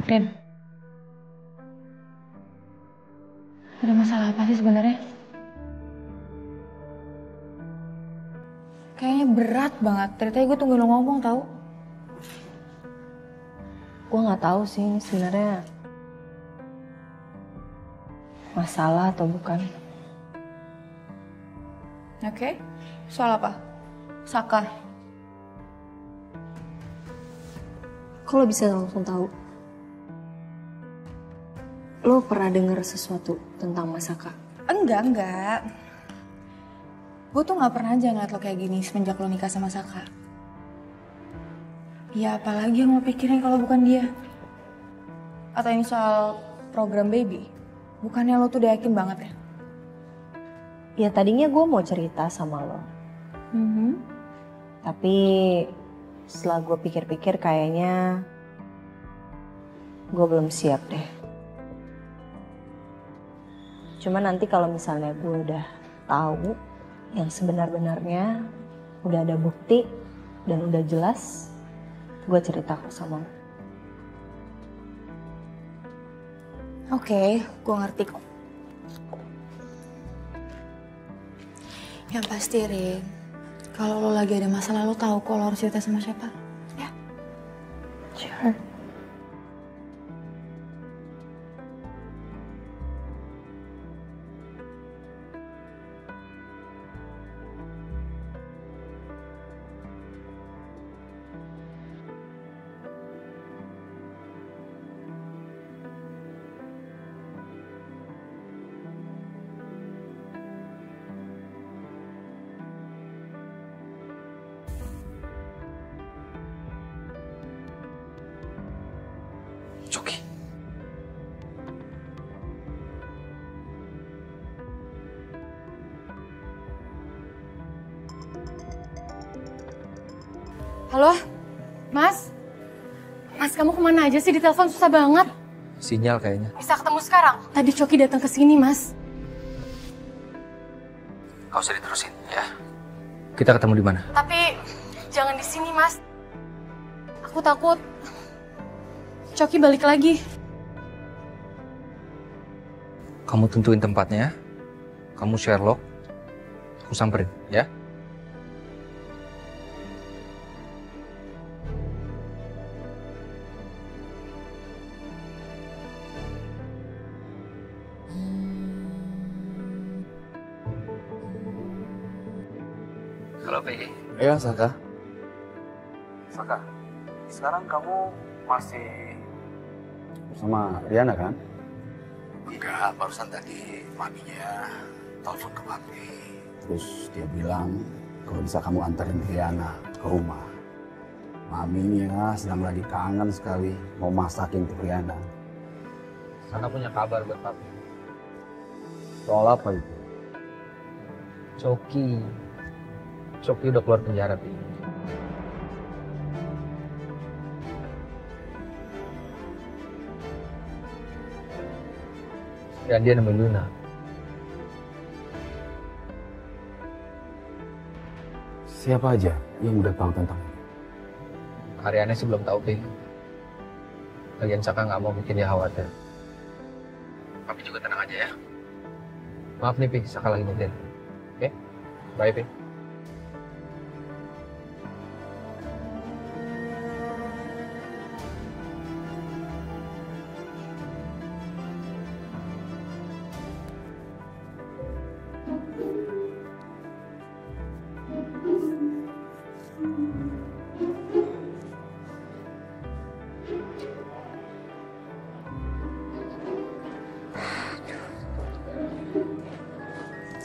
Rin, ada masalah apa sih sebenarnya? Kayaknya berat banget. Dari tadi gue tunggu lo ngomong tau. Gue nggak tahu sih ini sebenarnya masalah atau bukan. Oke, soal apa? Saka. Kok lo bisa langsung tahu? Lo pernah denger sesuatu tentang Mas Saka? Enggak. Gue tuh gak pernah aja ngeliat lo kayak gini semenjak lo nikah sama Saka. Ya apalagi yang lo pikirin kalau bukan dia? Atau ini soal program baby? Bukannya lo tuh udah yakin banget ya? Ya tadinya gue mau cerita sama lo. Tapi setelah gue pikir-pikir kayaknya gue belum siap deh. Cuma nanti kalau misalnya gue udah tahu yang sebenar-benarnya, udah ada bukti dan udah jelas, gue cerita kok sama lo. Oke, gue ngerti kok. Yang pasti Rin, kalau lo lagi ada masalah lo tahu kok lo harus cerita sama siapa. Ya? Sure. Coki. Halo, Mas? Mas, kamu kemana aja sih? Di telepon susah banget. Sinyal kayaknya. Bisa ketemu sekarang? Tadi Coki datang ke sini, Mas. Gak usah diterusin, ya. Kita ketemu di mana? Tapi jangan di sini, Mas. Aku takut Coki balik lagi. Kamu tentuin tempatnya. Kamu Sherlock. Aku samperin, ya. Halo, Peggy. Ya, Saka. Saka, sekarang kamu masih Sama Riana kan? Enggak, barusan tadi maminya telepon ke papi. Terus dia bilang kalau bisa kamu antarin Riana ke rumah. Maminya sedang lagi kangen sekali mau masakin untuk Riana. Sana punya kabar buat papi. Soal apa itu? Coki udah keluar penjara, Pi. Dan dia nemuin Luna. Siapa aja yang udah tahu tentang ini? Karyanya sih belum tahu, Pi. Lagian Saka nggak mau bikin dia khawatir. Papi juga tenang aja ya. Maaf nih, Pi. Saka lagi nyetir. Oke? Bye, Pi.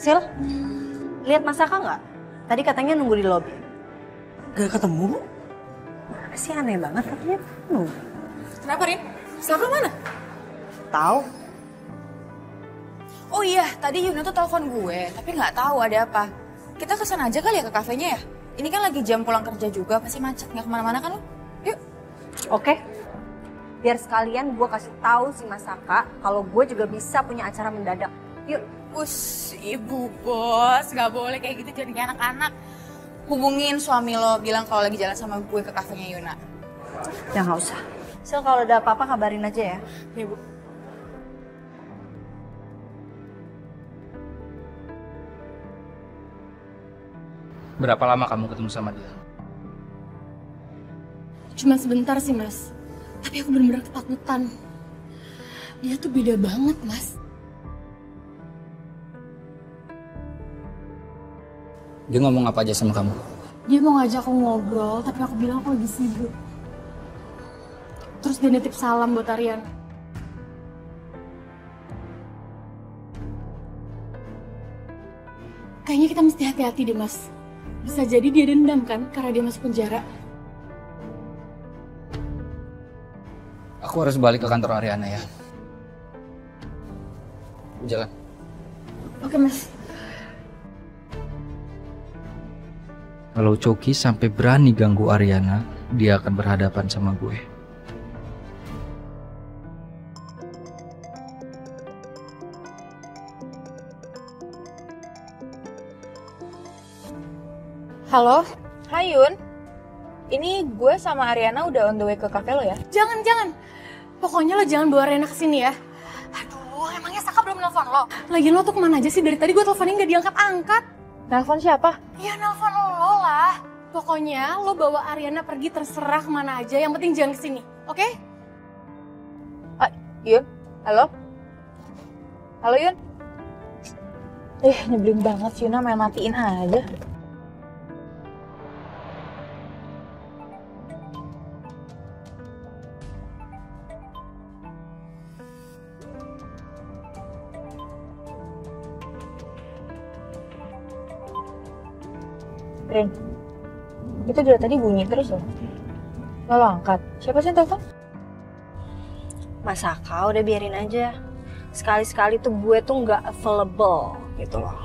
Sil, lihat Masaka nggak? Tadi katanya nunggu di lobi. Gak ketemu? Mana sih, aneh banget katanya. Kenapa, Rin? Saka mana? Tahu. Oh iya, tadi Yuna tuh telepon gue, tapi nggak tahu ada apa. Kita kesana aja kali ya ke kafenya ya? Ini kan lagi jam pulang kerja juga, pasti macet, nggak kemana-mana kan lo? Yuk. Oke. Biar sekalian gue kasih tahu si Masaka kalau gue juga bisa punya acara mendadak. Yuk. Ibu bos, nggak boleh kayak gitu jadi kayak anak-anak. Hubungin suami lo, bilang kalau lagi jalan sama gue ke kafenya Yuna. Ya nggak usah. Sil, kalau ada apa-apa kabarin aja ya. Iya, Bu. Berapa lama kamu ketemu sama dia? Cuma sebentar sih, Mas. Tapi aku bener-bener ketakutan. Dia tuh beda banget, Mas. Dia ngomong apa aja sama kamu? Dia mau ngajak aku ngobrol, tapi aku bilang aku lagi sibuk. Terus dia nitip salam buat Aryan. Kayaknya kita mesti hati-hati deh, Mas. Bisa jadi dia dendam kan karena dia masuk penjara. Aku harus balik ke kantor Ariana ya. Jalan. Oke, Mas. Kalau Coki sampai berani ganggu Ariana, dia akan berhadapan sama gue. Halo? Hai Yun. Ini gue sama Ariana udah on the way ke cafe lo ya? Jangan. Pokoknya lo jangan bawa Rena kesini ya. Aduh, emangnya Saka belum nelfon lo? Lagi lo tuh kemana aja sih? Dari tadi gue teleponin gak diangkat-angkat. Nelfon siapa? Ya nelfon lo lah. Pokoknya lo bawa Ariana pergi terserah kemana aja. Yang penting jangan kesini, oke? Yun? Halo? Halo Yun? Nyebelin banget sih Yuna, main matiin aja. Rin, itu dari tadi bunyi terus loh. Gak lo angkat. Siapa sih yang telepon? Masaka, udah biarin aja. Sekali-sekali tuh gue tuh nggak available gitu loh.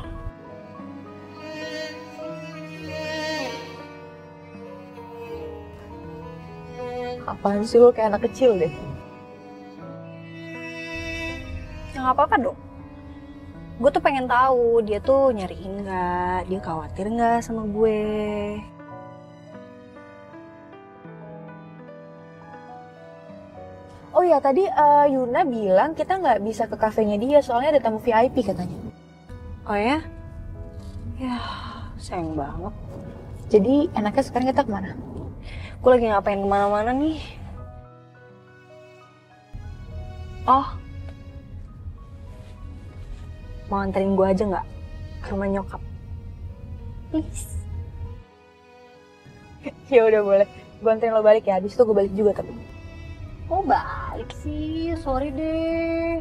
Apaan sih lo kayak anak kecil deh? Ya nggak apa-apa dong. Gue tuh pengen tahu dia tuh nyariin nggak, dia khawatir nggak sama gue. Oh ya tadi Yuna bilang kita nggak bisa ke kafenya dia soalnya ada tamu VIP katanya. Oh ya? Ya sayang banget. Jadi enaknya sekarang kita kemana? Gue lagi ngapain kemana-mana nih. Oh, mau anterin gue aja nggak ke rumah nyokap? Please. Ya udah boleh. Gue anterin lo balik ya. Habis itu gue balik juga tapi. Oh balik sih, sorry deh.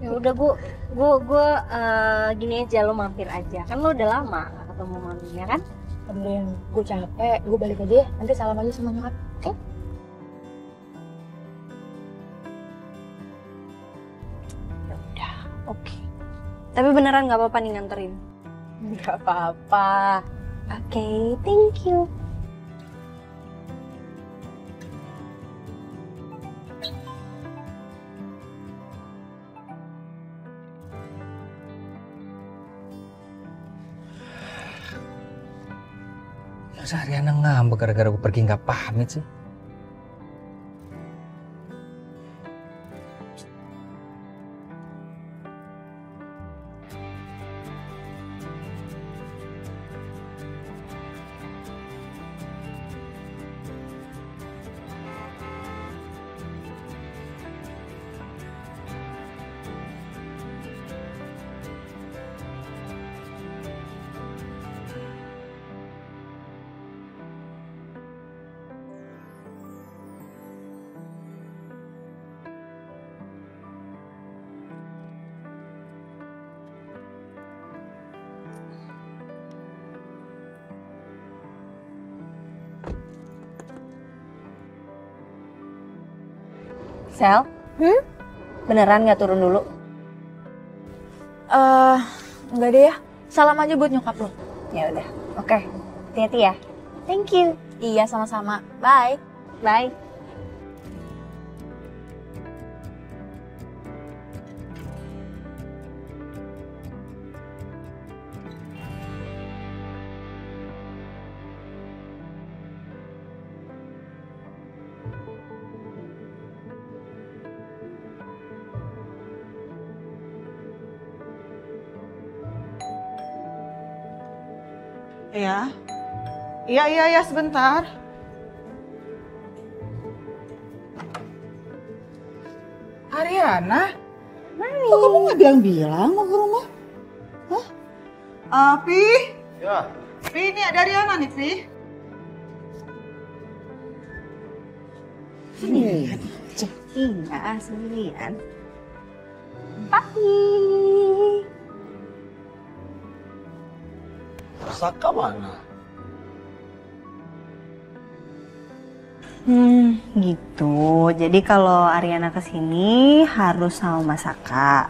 Ya udah gue gini aja, lo mampir aja. Kan lo udah lama gak ketemu mami ya kan? Beneran, gue capek. Gue balik aja ya. Nanti salam aja sama nyokap. Oke? Ya udah, oke. Tapi beneran gak apa-apa nih nganterin? Gak apa-apa. Oke, thank you. Masa Ariana ngambek gara-gara gue pergi nggak pamit sih? Sel, beneran nggak turun dulu? Enggak deh ya. Salam aja buat nyokap lo. Ya udah, oke. Hati-hati ya. Thank you. Iya, sama-sama. Bye. Bye. Ya. Iya, sebentar. Ariana? Kok kamu nggak bilang-bilang mau ke rumah? Hah? Pi? Ya. Pi, ini ada Ariana nih, Pi. Sendirian. Iya, sendirian. Papi. Saka mana? Gitu. Jadi kalau Ariana kesini harus sama Mas Saka.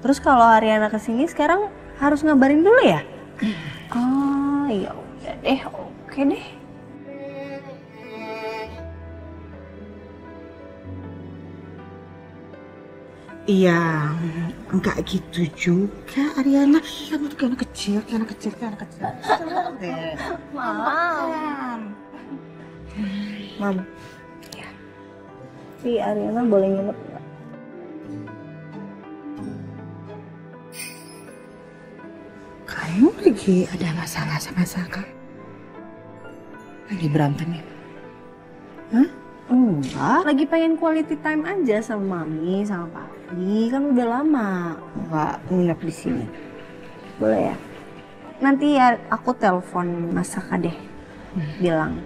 Terus kalau Ariana kesini sekarang harus ngabarin dulu ya? Oh, ya udah deh, oke deh. Iya, enggak gitu juga Ariana. Kamu tuh kayak anak kecil. Mam. Ya. Si Ariana boleh nginep nggak? Kamu lagi ada masalah sama Saka? Lagi berantem ya? Hah? Enggak, lagi pengen quality time aja sama Mami, sama Papi. Kan udah lama nggak nginep di sini. Boleh ya? Nanti ya aku telepon Mas Saka deh, bilang.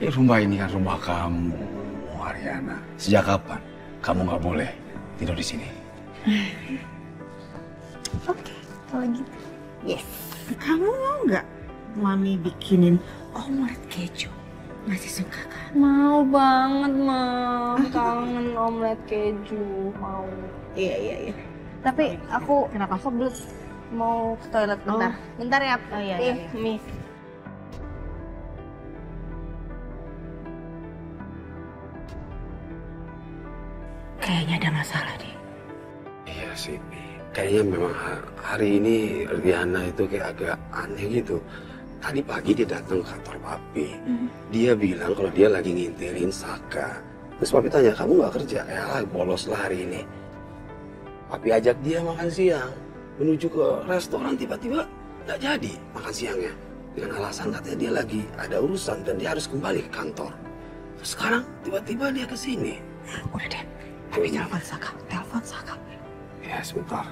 Rumah ini kan rumah kamu, Ariana. Sejak kapan kamu nggak boleh tidur di sini? Oke, kalau gitu. Yes. Kamu mau nggak Mami bikinin omelet keju? Masih suka kan? Mau banget, Mam. Kangen omelet keju. Mau. Iya. Tapi aku kebelet mau ke toilet bentar. Bentar ya. Oh, iya. Mi. Kayaknya ada masalah deh. Iya sih, kayaknya memang hari ini Riana itu kayak agak aneh gitu. Tadi pagi dia datang ke kantor Papi. Dia bilang kalau dia lagi ngintirin Saka. Terus Papi tanya, kamu nggak kerja? Ya, bolos lah hari ini. Papi ajak dia makan siang. Menuju ke restoran, tiba-tiba nggak jadi makan siangnya. Dengan alasan katanya dia lagi ada urusan dan dia harus kembali ke kantor. Terus sekarang tiba-tiba dia ke sini. Udah deh, Papi telepon Saka. Ya, sebentar.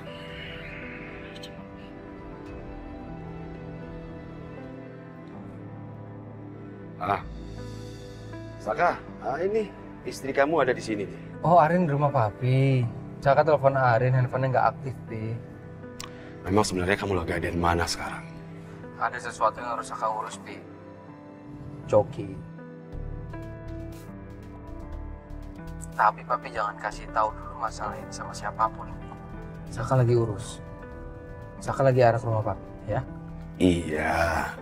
Saka, ini istri kamu ada di sini nih. Oh, Arin di rumah Papi. Saka telepon Arin, handphonenya nggak aktif, Pi. Memang sebenarnya kamu lagi ada di mana sekarang? Ada sesuatu yang harus Saka urus, Pi. Coki. Tapi Papi jangan kasih tahu dulu masalah ini sama siapapun. Saka lagi urus. Saka lagi arah ke rumah Papi, ya? Iya.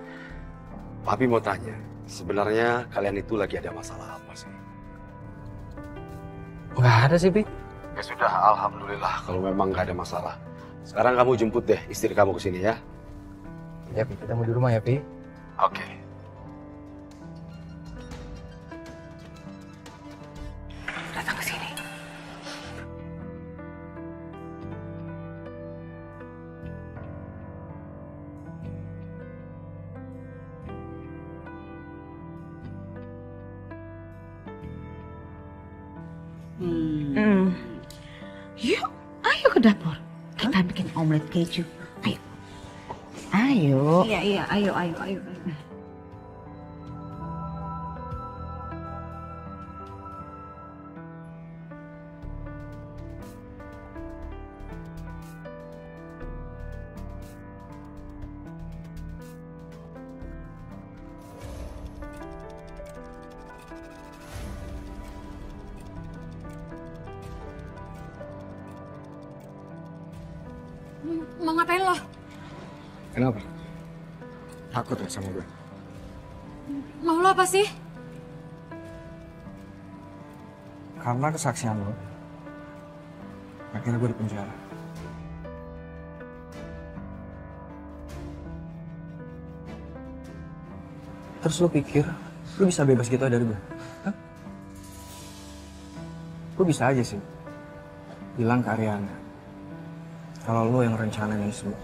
Papi mau tanya, sebenarnya kalian itu lagi ada masalah apa sih? Nggak ada sih, Pi. Ya sudah, alhamdulillah kalau memang nggak ada masalah. Sekarang kamu jemput deh istri kamu ke sini ya. Ya, Pi. Kita mau di rumah ya, Pi. Oke. Datang ke sini. Yuk, ayo ke dapur. Kita bikin omelet keju. Ayo. Iya, ayo. Mau ngapain lo? Kenapa? Takut ya sama gue? Mau lo apa sih? Karena kesaksian lo, akhirnya gue di penjara. Terus lo pikir, lo bisa bebas gitu dari gue? Hah? Lo bisa aja sih bilang ke Ariana kalau lo yang rencanain ini semua.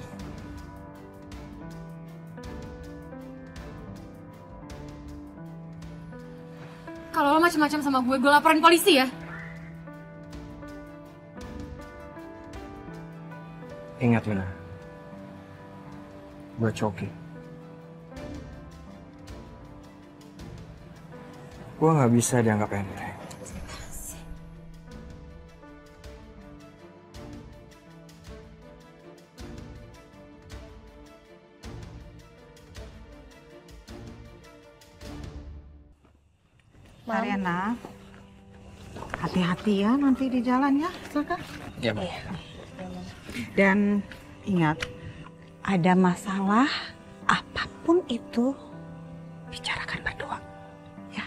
Kalau lo macam-macam sama gue laporin polisi ya. Ingat Lina, gue Coki. Gue nggak bisa dianggap enteng. Ariana, hati-hati ya nanti di jalan ya, Saka. Iya, Bang. Dan ingat, ada masalah apapun itu bicarakan berdua. Ya.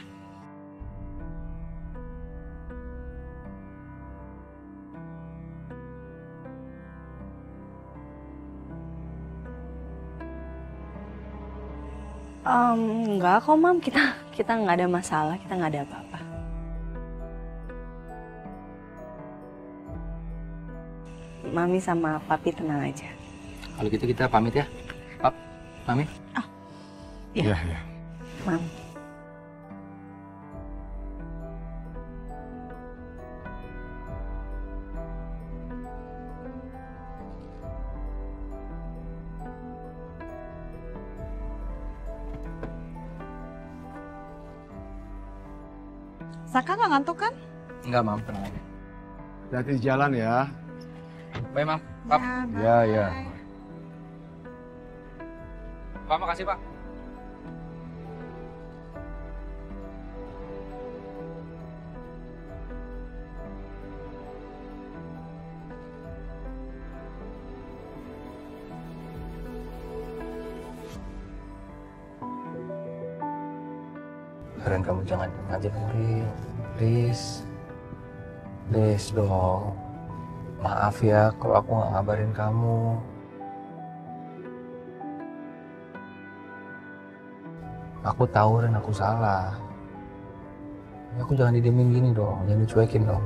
Enggak kok Mam, kita nggak ada masalah, kita nggak ada apa-apa. Mami sama Papi tenang aja. Kalau gitu kita pamit ya, Pap, Mami. Iya. Iya. Mam. Saka nggak ngantuk kan? Enggak, Mam, tenang aja. Hati-hati di jalan ya. Baik, Mam. Pap. Ya, ya. Pak, makasih, Pak. Ren, kamu jangan aja Rin. Please. Please dong. Maaf ya kalau aku nggak ngabarin kamu. Aku tahu Ren, aku salah. Aku jangan didiemin gini dong, jangan dicuekin dong.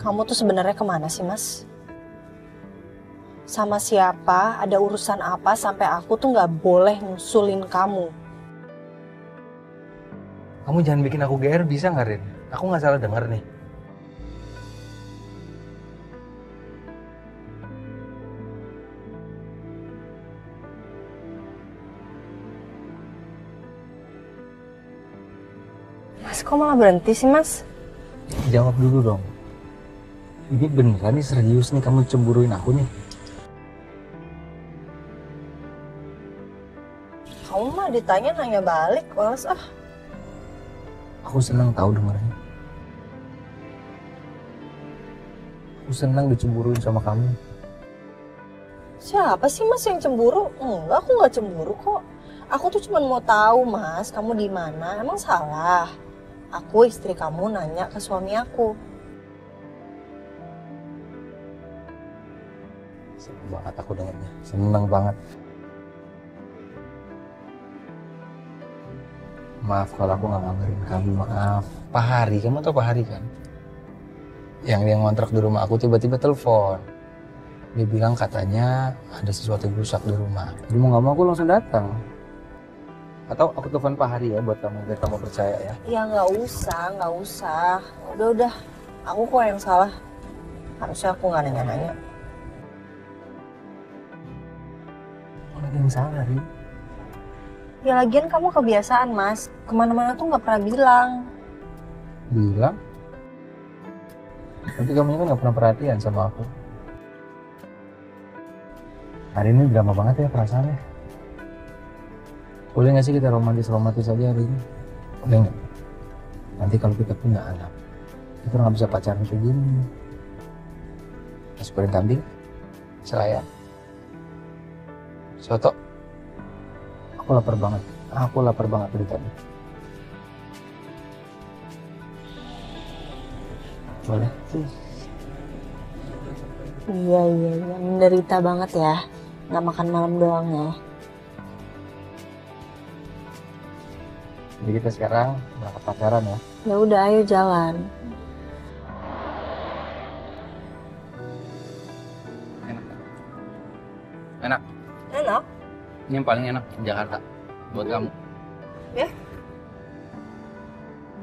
Kamu tuh sebenarnya kemana sih Mas? Sama siapa, ada urusan apa sampai aku tuh nggak boleh nyusulin kamu? Kamu jangan bikin aku GR, bisa nggak Rin? Aku nggak salah dengar nih. Mas, kok malah berhenti sih Mas? Jawab dulu dong. Ini beneran nih, serius nih kamu cemburuin aku nih? Kamu mah ditanya nanya balik, males ah. Aku senang tahu dengarnya. Aku senang dicemburuin sama kamu. Siapa sih Mas yang cemburu? Enggak, aku nggak cemburu kok. Aku tuh cuma mau tahu Mas, kamu di mana? Emang salah? Aku istri kamu nanya ke suami aku. Senang banget aku dengarnya. Senang banget. Maaf kalau aku nggak ngabarin kamu, maaf. Pak Hari, kamu tau Pak Hari kan? Yang dia ngontrak di rumah aku tiba-tiba telepon. Dia bilang katanya ada sesuatu yang rusak di rumah. Jadi mau nggak mau aku langsung datang. Atau aku telepon Pak Hari ya buat kamu, biar kamu percaya ya. Ya nggak usah. Udah. Aku kok yang salah. Harusnya aku nggak nanya-nanya. Ada yang salah, Ri. Ya lagian kamu kebiasaan Mas, kemana-mana tuh nggak pernah bilang. Bilang? Tapi kamu kan nggak pernah perhatian sama aku. Hari ini drama banget ya perasaannya. Boleh nggak sih kita romantis aja hari ini? Boleh nggak? Nanti kalau kita punya anak, Kita nggak bisa pacaran kayak gini. Nasi goreng kambing, selaya, soto. Aku lapar banget. Aku lapar banget dari tadi. Boleh? Iya, menderita banget ya. Nggak makan malam doang ya. Jadi kita sekarang berangkat pacaran ya. Ya udah, ayo jalan. Enak. Enak? Ini yang paling enak di Jakarta buat kamu. Ya?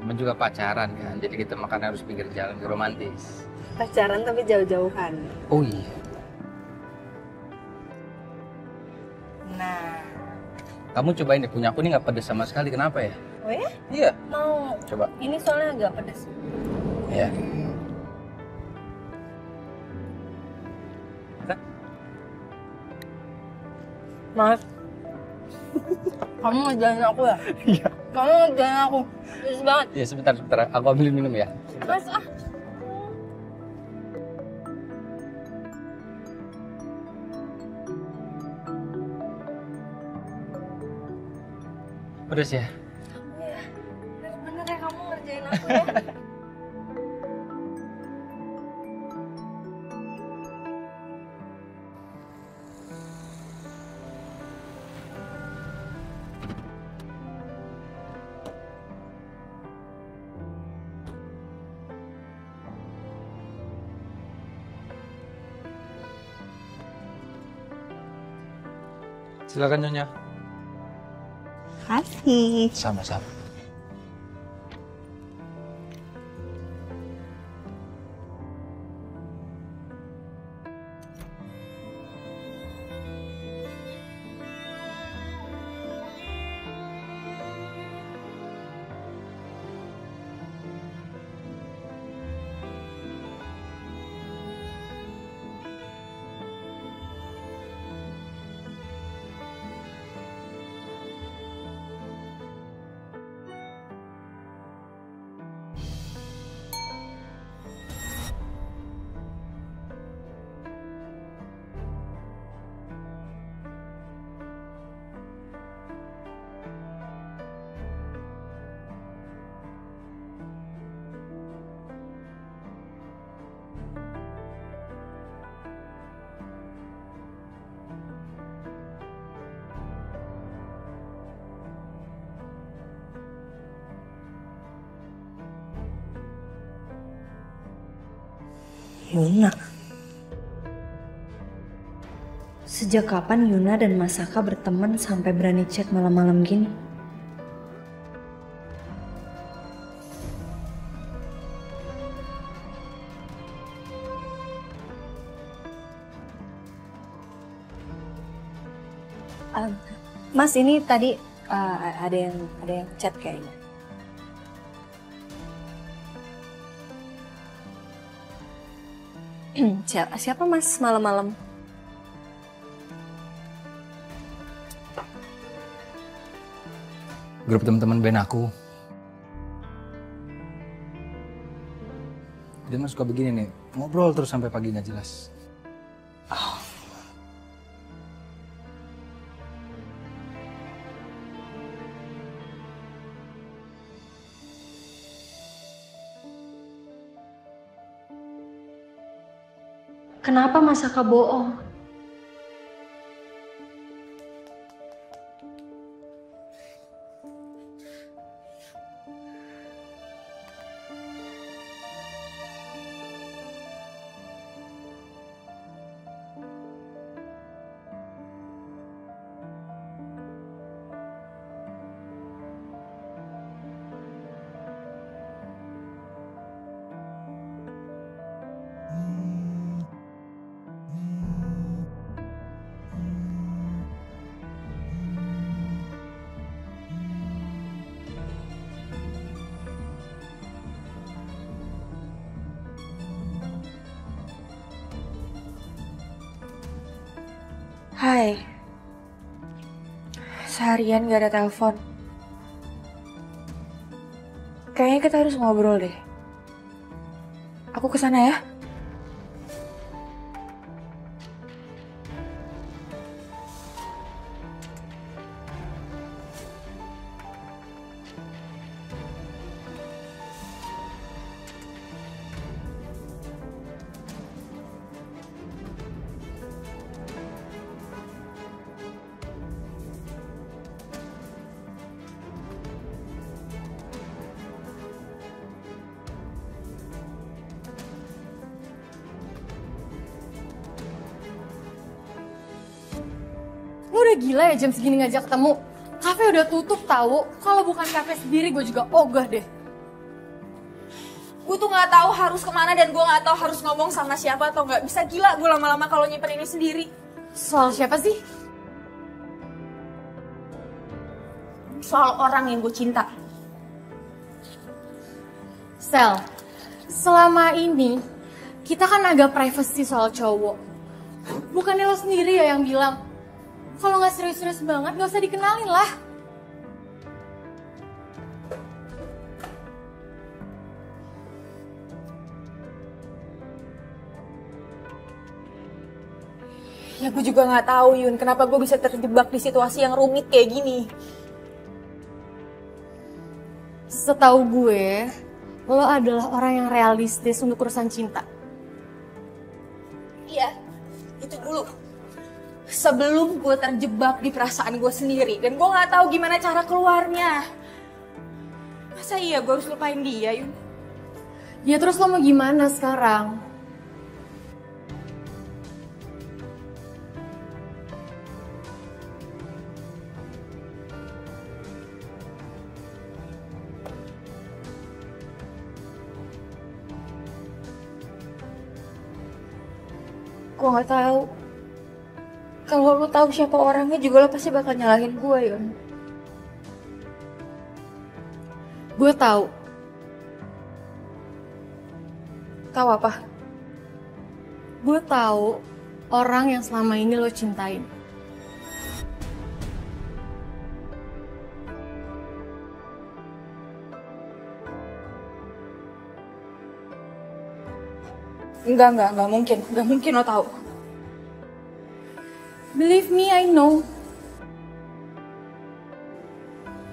Kamu juga pacaran kan, jadi kita makan harus pinggir jalan, romantis. Pacaran tapi jauh-jauhan. Oh iya. Nah. Kamu cobain deh, punya aku ini nggak pedes sama sekali, kenapa ya? Oh ya? Iya. Mau. Coba. Ini soalnya agak pedas. Ya. Mas. Kamu ngejalan aku ya? Iya. Kamu ngejalan aku. Pedas banget. Ya sebentar, aku ambilin minum ya. Mas, Pedes ya? Iya. Bener ya kamu ngerjain aku ya? Silakan Nyonya. Kasih. Sama-sama. Yuna. Sejak kapan Yuna dan Masaka berteman sampai berani chat malam-malam gini? Mas, ini tadi ada yang chat kayaknya. Siapa Mas malam-malam? Grup teman-teman band aku. Dia mah suka begini nih, ngobrol terus sampai pagi nggak jelas. Kenapa Masaka bohong? Hai. Seharian gak ada telepon. Kayaknya kita harus ngobrol deh. Aku kesana ya. Lu udah gila ya jam segini ngajak ketemu? Kafe udah tutup tahu. Kalau bukan kafe sendiri gue juga ogah deh. Gue tuh nggak tahu harus kemana dan gue nggak tahu harus ngomong sama siapa atau nggak. Bisa gila gue lama-lama kalau nyimpen ini sendiri. Soal siapa sih? Soal orang yang gue cinta. Sel, selama ini kita kan agak privacy soal cowok. Bukannya lo sendiri ya yang bilang, kalau nggak serius-serius banget nggak usah dikenalin lah. Ya gue juga nggak tahu Yun, kenapa gue bisa terjebak di situasi yang rumit kayak gini. Setahu gue, lo adalah orang yang realistis untuk urusan cinta. Iya, itu dulu. Sebelum gue terjebak di perasaan gue sendiri dan gue nggak tahu gimana cara keluarnya. Masa iya gue harus lupain dia, Yun? Ya terus lo mau gimana sekarang? Gue nggak tahu. Kalau lo tahu siapa orangnya juga lo pasti bakal nyalahin gue, Yun. Gue tahu. Tahu apa? Gue tahu orang yang selama ini lo cintain. Enggak mungkin lo tahu. Believe me, I know.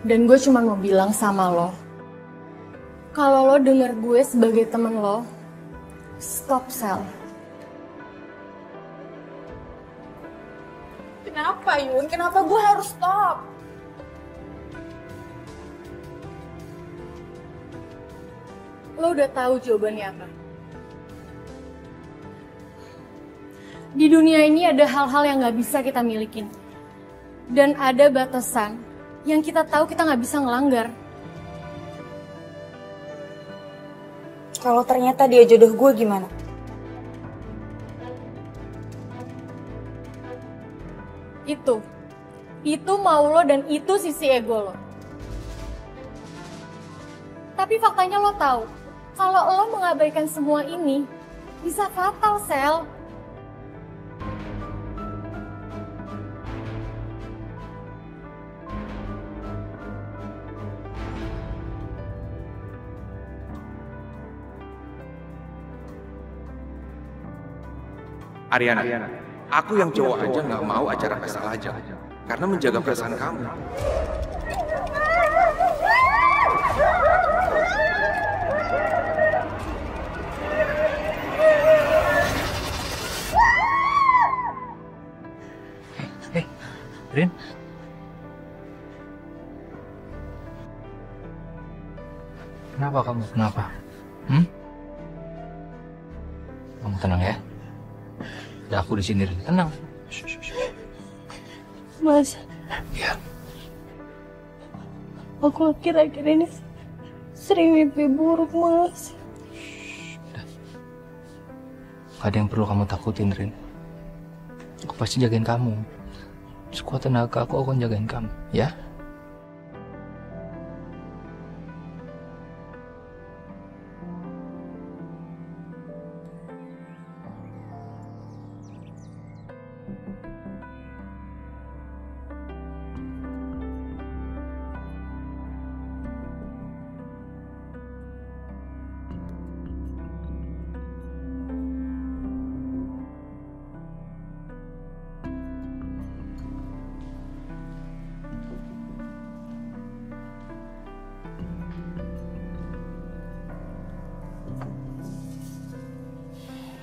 Dan gue cuma mau bilang sama lo, kalau lo denger gue sebagai temen lo, stop, Sel. Kenapa, Yun? Kenapa gue harus stop? Lo udah tahu jawabannya apa? Di dunia ini ada hal-hal yang gak bisa kita milikin. Dan ada batasan yang kita tahu kita gak bisa ngelanggar. Kalau ternyata dia jodoh gue gimana? Itu mau lo dan itu sisi ego lo. Tapi faktanya lo tahu, kalau lo mengabaikan semua ini, bisa fatal, Sel. Ariana, aku yang cowok aja nggak mau acara pesta lajang karena menjaga perasaan kamu. Rin? Kenapa kamu? Kenapa? Kamu tenang ya. Ada aku di sini, Rin. Tenang. Mas. Ya. Aku akhir-akhir ini sering mimpi buruk, Mas. Gak ada yang perlu kamu takutin, Rin. Aku pasti jagain kamu. Sekuat tenaga aku akan jagain kamu, ya?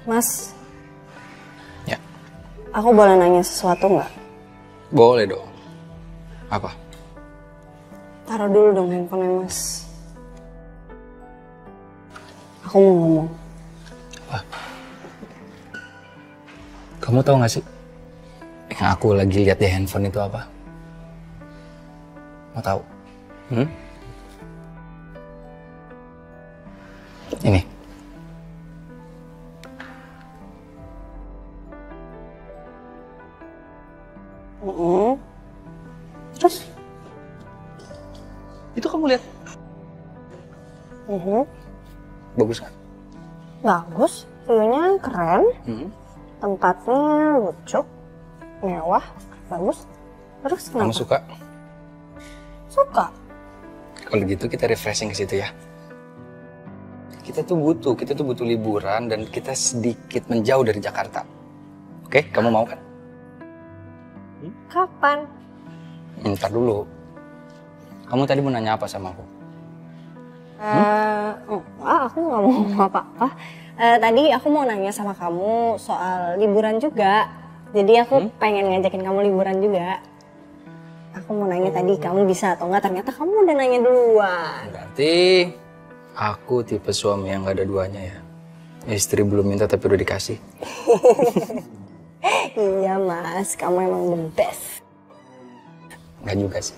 Mas. Ya. Aku boleh nanya sesuatu nggak? Boleh dong. Apa? Taruh dulu dong handphonenya Mas. Aku mau ngomong. Kamu tahu gak sih yang aku lagi lihat di handphone itu apa? Mau tahu? Ini. Terus? Itu kamu lihat? Bagus kan? Bagus, view-nya keren, tempatnya lucu, mewah, bagus. Terus kenapa? Kamu suka? Suka. Kalau gitu kita refreshing ke situ ya. Kita tuh butuh liburan dan kita sedikit menjauh dari Jakarta. Oke, kamu mau kan? Kapan? Ntar dulu. Kamu tadi mau nanya apa sama aku? Aku nggak mau ngomong apa-apa. Tadi aku mau nanya sama kamu soal liburan juga. Jadi aku pengen ngajakin kamu liburan juga. Aku mau nanya tadi kamu bisa atau enggak, ternyata kamu udah nanya duluan. Berarti aku tipe suami yang gak ada duanya ya. Istri belum minta tapi udah dikasih. Iya Mas, kamu emang the best. Enggak juga sih.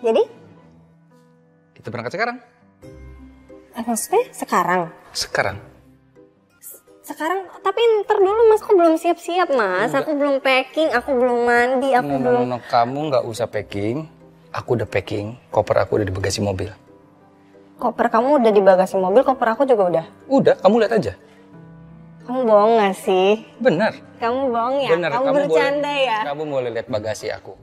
Jadi? Kita berangkat sekarang. Maksudnya sekarang? Sekarang. Sekarang, tapi ntar dulu Mas, aku belum siap-siap Mas. Aku belum packing, aku belum mandi, aku belum... No, kamu nggak usah packing. Aku udah packing, koper aku udah di bagasi mobil. Koper kamu udah di bagasi mobil, koper aku juga udah? Udah, kamu lihat aja. Kamu bohong gak sih? Bener. Kamu bohong ya? Bener, kamu bercanda boleh, ya? Kamu boleh lihat bagasi aku.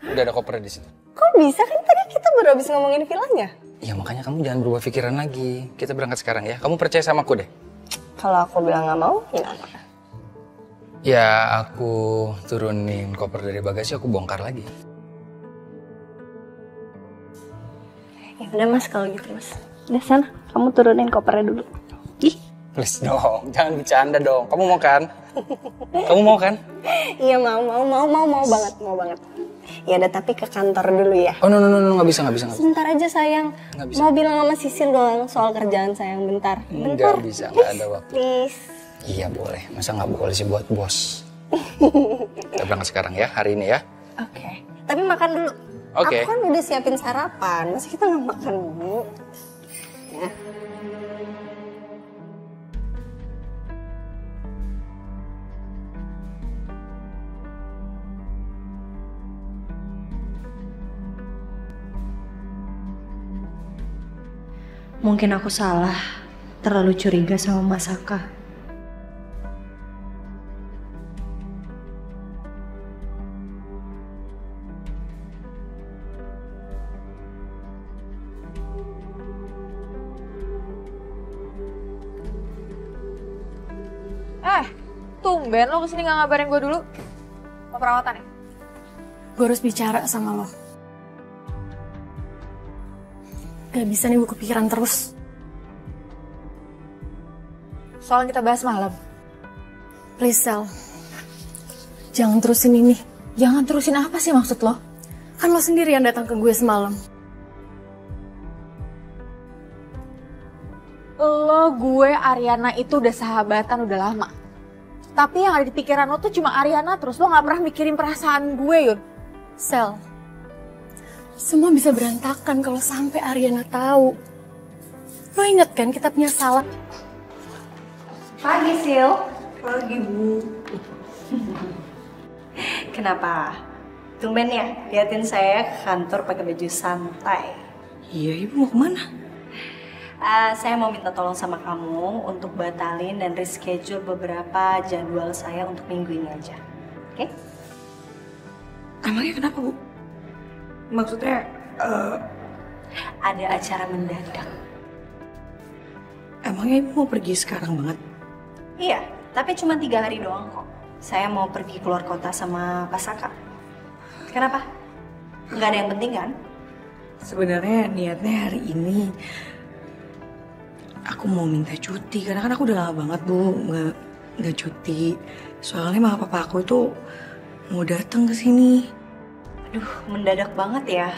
Udah ada koper di situ. Kok bisa? Kan tadi kita baru habis ngomongin villanya. Ya makanya kamu jangan berubah pikiran lagi. Kita berangkat sekarang ya. Kamu percaya sama aku deh. Kalau aku bilang gak mau, gimana? Ya aku turunin koper dari bagasi, aku bongkar lagi. Ya udah Mas, kalau gitu Mas. Udah sana, kamu turunin kopernya dulu. Ih. Please dong, jangan bercanda dong. Kamu mau kan? Kamu mau kan? Iya mau banget. Ya udah, tapi ke kantor dulu ya. Oh no, nggak bisa. Sebentar aja sayang. Mau bilang sama Sisil doang soal kerjaan sayang, bentar. Nggak bisa, nggak ada waktu. Please. Iya boleh, masa nggak boleh sih buat bos. Kita berangkat sekarang ya, hari ini ya. Oke. Tapi makan dulu. Oke. Aku kan udah siapin sarapan, masa kita nggak makan dulu? Ya. Mungkin aku salah, terlalu curiga sama Mas Saka. Tumben lo kesini gak ngabarin gue dulu. Mau perawatan ya? Gue harus bicara sama lo. Gak bisa nih gue kepikiran terus. Soal yang kita bahas malam. Please Sel, jangan terusin ini. Jangan terusin apa sih maksud lo? Kan lo sendiri yang datang ke gue semalam. Lo, gue, Ariana itu udah sahabatan udah lama. Tapi yang ada di pikiran lo tuh cuma Ariana terus. Lo gak pernah mikirin perasaan gue, Yun. Sel, semua bisa berantakan kalau sampai Ariana tahu. Lo inget kan kita punya salah? Pagi, Sil. Pagi, Bu. Kenapa? Tumben ya, liatin saya ke kantor pakai baju santai. Iya, Ibu mau kemana? Saya mau minta tolong sama kamu untuk batalin dan reschedule beberapa jadwal saya untuk minggu ini aja. Oke? Emangnya kenapa, Bu? Maksudnya, ada acara mendadak. Emangnya Ibu mau pergi sekarang banget? Iya, tapi cuma 3 hari doang kok. Saya mau pergi keluar kota sama Pak Saka. Kenapa? Nggak ada yang penting kan? Sebenarnya niatnya hari ini aku mau minta cuti karena kan aku udah lama banget Bu nggak cuti. Soalnya mama papa aku itu mau datang ke sini. Aduh, mendadak banget ya.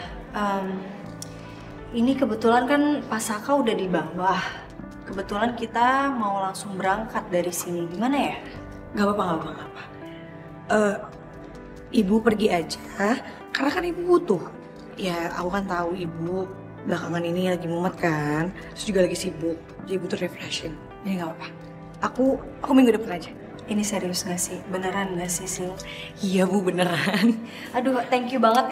Ini kebetulan kan Pak Saka udah di bawah. Kebetulan kita mau langsung berangkat dari sini. Gimana ya? Gak apa-apa. Ibu pergi aja, karena kan ibu butuh. Ya, aku kan tahu ibu belakangan ini lagi mumet kan, terus juga lagi sibuk, jadi butuh refreshing. Jadi gak apa-apa. Aku minggu depan aja. Ini serius gak sih? Beneran gak sih, Sil? Iya Bu, beneran. Aduh, thank you banget,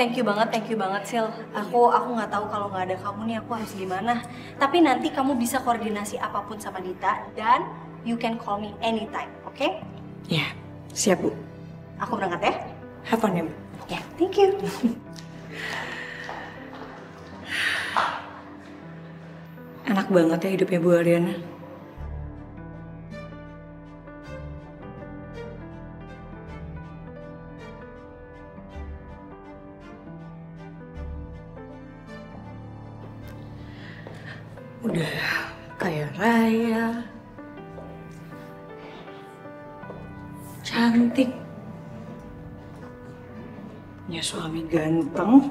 Sil. Aku nggak tahu kalau nggak ada kamu nih aku harus gimana. Tapi nanti kamu bisa koordinasi apapun sama Dita dan you can call me anytime, oke? Ya, siap Bu. Aku berangkat ya. Have fun ya Bu. Ya, thank you. Enak banget ya hidupnya Bu Ariana. Udah kaya raya, cantik, punya suami ganteng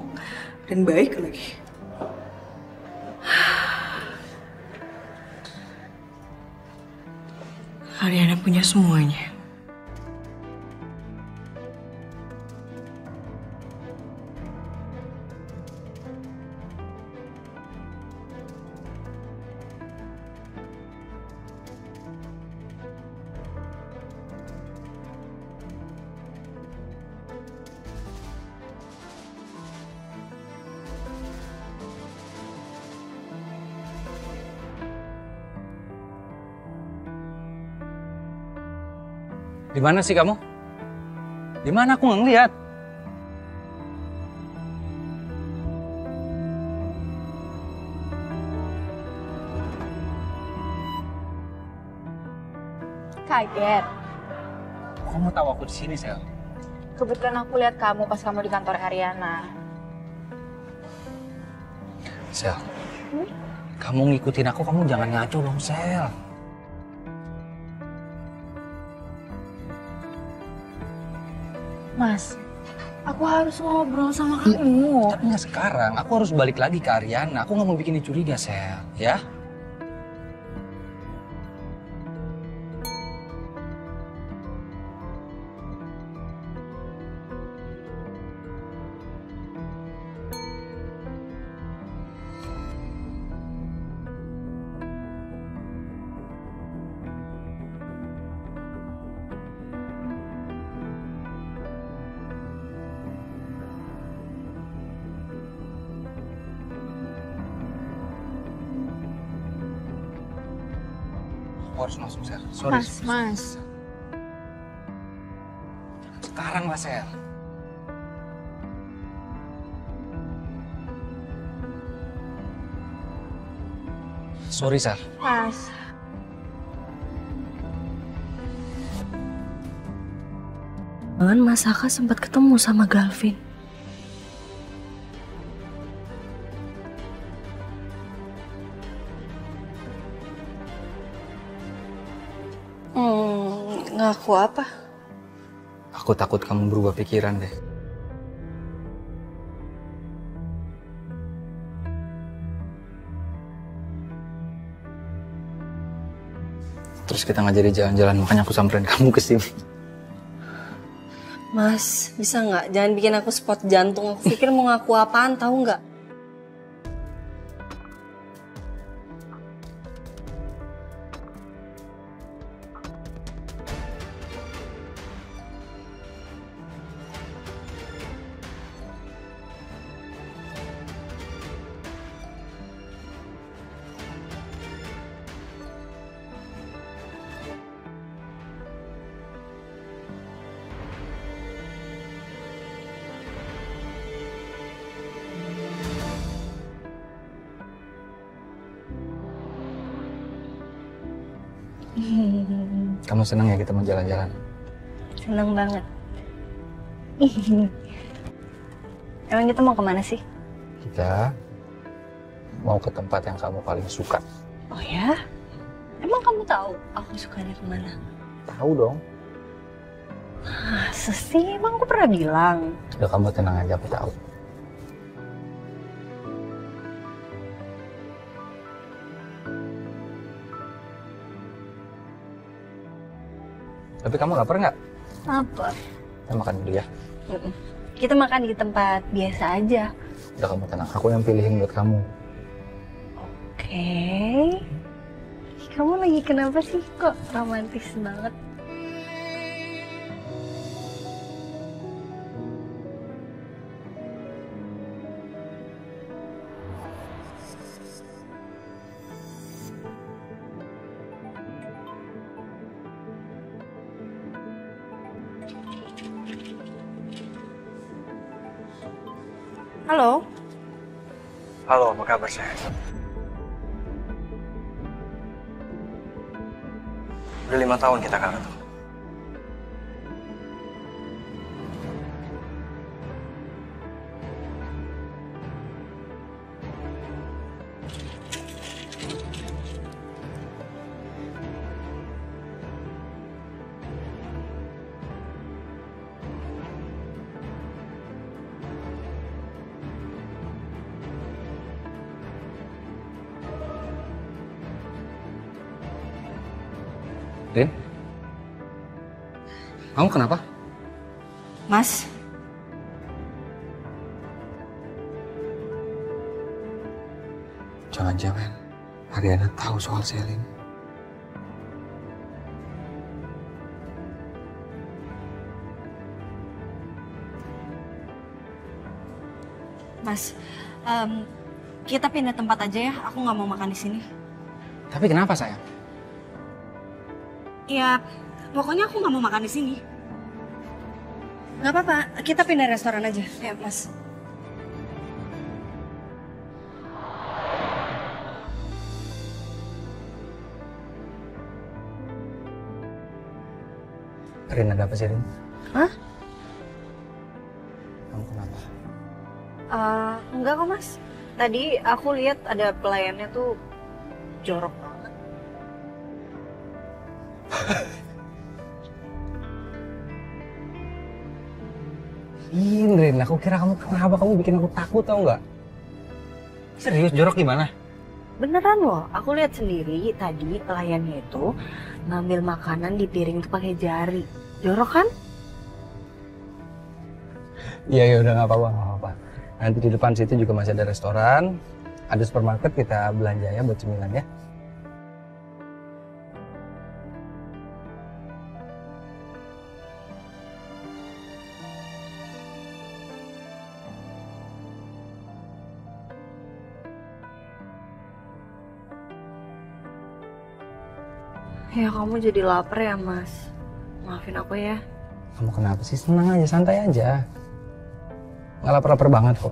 dan baik lagi. Ariana punya semuanya. Di mana sih kamu? Di mana aku nggak ngeliat? Kaget. Kamu tahu aku di sini, Sel? Kebetulan aku lihat kamu pas kamu di kantor Ariana. Sel, kamu ngikutin aku, kamu jangan ngaco dong, Sel. Mas, aku harus ngobrol sama kamu. Tapi nggak sekarang, aku harus balik lagi ke Ariana. Aku nggak mau bikin dia curiga, Sel. Ya? Aku harus langsung, Sel. Sorry. Mas. Sekarang lah, Sel. Sorry, Sel. Mas. Mas Saka sempat ketemu sama Galvin. Ngaku apa? Aku takut kamu berubah pikiran deh. Terus kita nggak jadi jalan-jalan, makanya aku samperin kamu ke sini. Mas, bisa nggak? Jangan bikin aku spot jantung. Aku pikir mau ngaku apaan, tahu nggak? Kamu senang ya kita mau jalan-jalan? Senang banget. Emang kita mau kemana sih? Kita mau ke tempat yang kamu paling suka. Oh ya? Emang kamu tahu aku sukanya kemana? Tahu dong. Masa sih? Emang aku pernah bilang? Udah kamu tenang aja, aku tahu. Tapi kamu lapar nggak? Lapar. Kita makan dulu ya. Kita makan di tempat biasa aja. Udah kamu tenang, aku yang pilihin buat kamu. Oke. Kamu lagi kenapa sih? Kok romantis banget? Halo. Halo, apa kabar sayang? Udah 5 tahun kita gak ketemu. Rin? Kamu kenapa? Mas. Jangan-jangan Ariana tahu soal Selin. Mas, kita pindah tempat aja ya. Aku nggak mau makan di sini. Tapi kenapa sayang? Ya, pokoknya aku nggak mau makan di sini. Nggak apa-apa, kita pindah restoran aja, ya Mas. Rin, ada apa sih Rin? Hah? Kamu kenapa? Enggak kok Mas. Tadi aku lihat ada pelayannya tuh jorok banget. Rin, aku kira kamu kenapa, kamu bikin aku takut tau nggak? Serius, jorok gimana? Beneran loh, aku lihat sendiri tadi pelayannya itu ngambil makanan di piring tuh pakai jari. Jorok kan? Iya, udah nggak apa-apa. Nanti di depan situ juga masih ada restoran, ada supermarket, kita belanja ya buat cemilan ya. Ya kamu jadi lapar ya Mas. Maafin aku ya. Kamu kenapa sih? Senang aja, santai aja. Nggak lapar-lapar banget kok.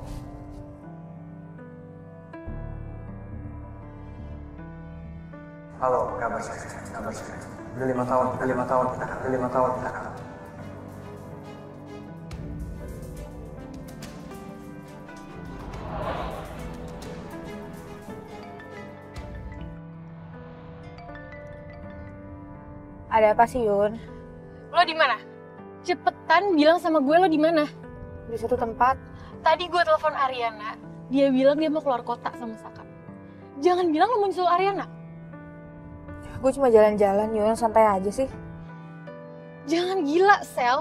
Halo, apa kabar sayang? Kabar sayang. Udah 5 tahun kita ketemu. Ada apa sih, Yun? Lo di mana? Cepetan bilang sama gue lo di mana? Di suatu tempat. Tadi gue telepon Ariana. Dia bilang dia mau keluar kota sama Saka. Jangan bilang lo mau nyusul Ariana. Gue cuma jalan-jalan, Yun. Santai aja sih. Jangan gila, Sel.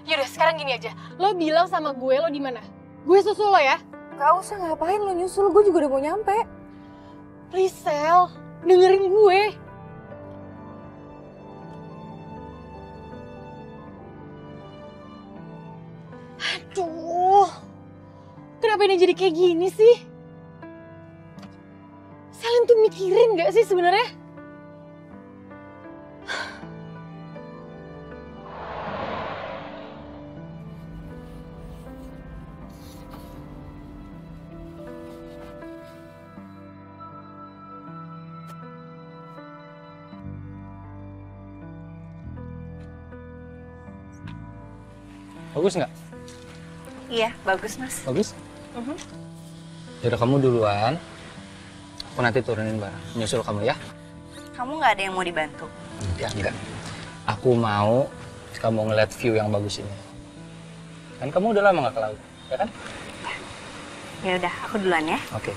Yaudah, sekarang gini aja. Lo bilang sama gue lo di mana? Gue susul lo ya. Gak usah, ngapain lo nyusul? Gue juga udah mau nyampe. Please, Sel. Dengerin gue. Aduh, kenapa ini jadi kayak gini sih? Selin tuh mikirin gak sih sebenarnya? Bagus nggak? Iya, bagus Mas. Bagus? Yaudah kamu duluan, aku nanti turunin barang, nyusul kamu ya. Kamu nggak ada yang mau dibantu? Enggak. Aku mau kamu ngeliat view yang bagus ini. Kan kamu udah lama nggak ke laut, ya kan? Ya udah, aku duluan ya. Oke.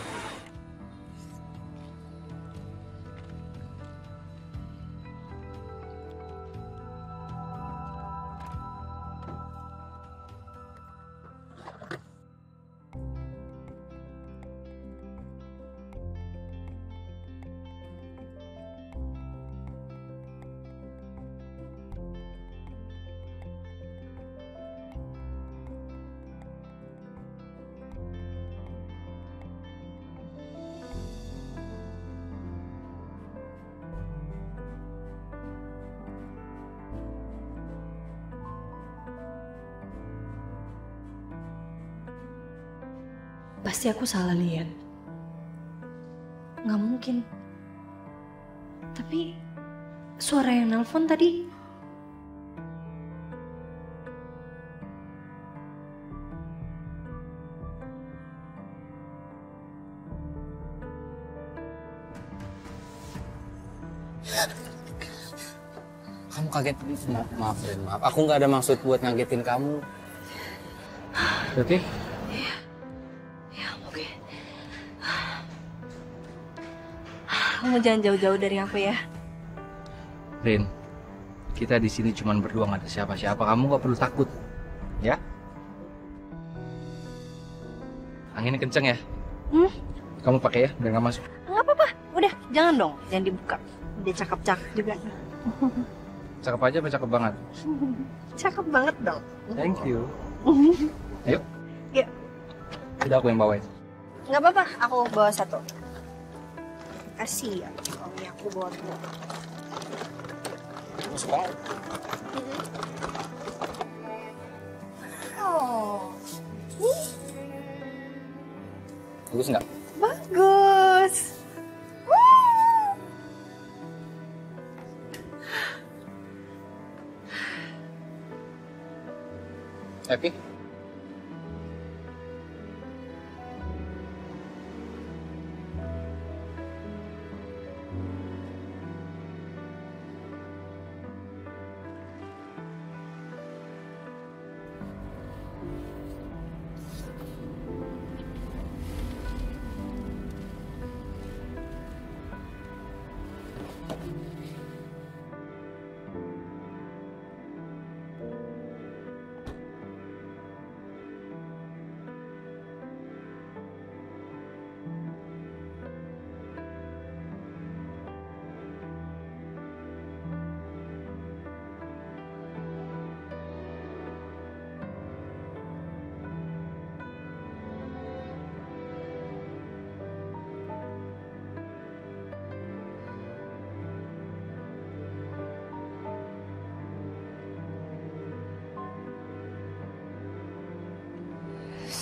Pasti aku salah lihat. Nggak mungkin. Tapi suara yang nelpon tadi. Kamu kaget? Maaf, Rin, maaf. Aku nggak ada maksud buat ngagetin kamu. Berarti? Kamu jangan jauh-jauh dari aku ya. Rin, kita di sini cuma berdua, nggak ada siapa-siapa. Kamu nggak perlu takut, ya? Anginnya kenceng ya? Kamu pakai ya, biar nggak masuk. Nggak apa-apa. Udah, jangan dong. Jangan dibuka. Dia cakep-cakep juga. Cakep aja apa cakep banget? Cakep banget dong. Thank you. Ayo. Yuk. Udah aku yang bawain. Nggak apa-apa. Aku bawa satu. Kasih ya. Oh ya, aku bawa dua. Masuk banget. Oh. Bagus nggak? Bagus. Happy?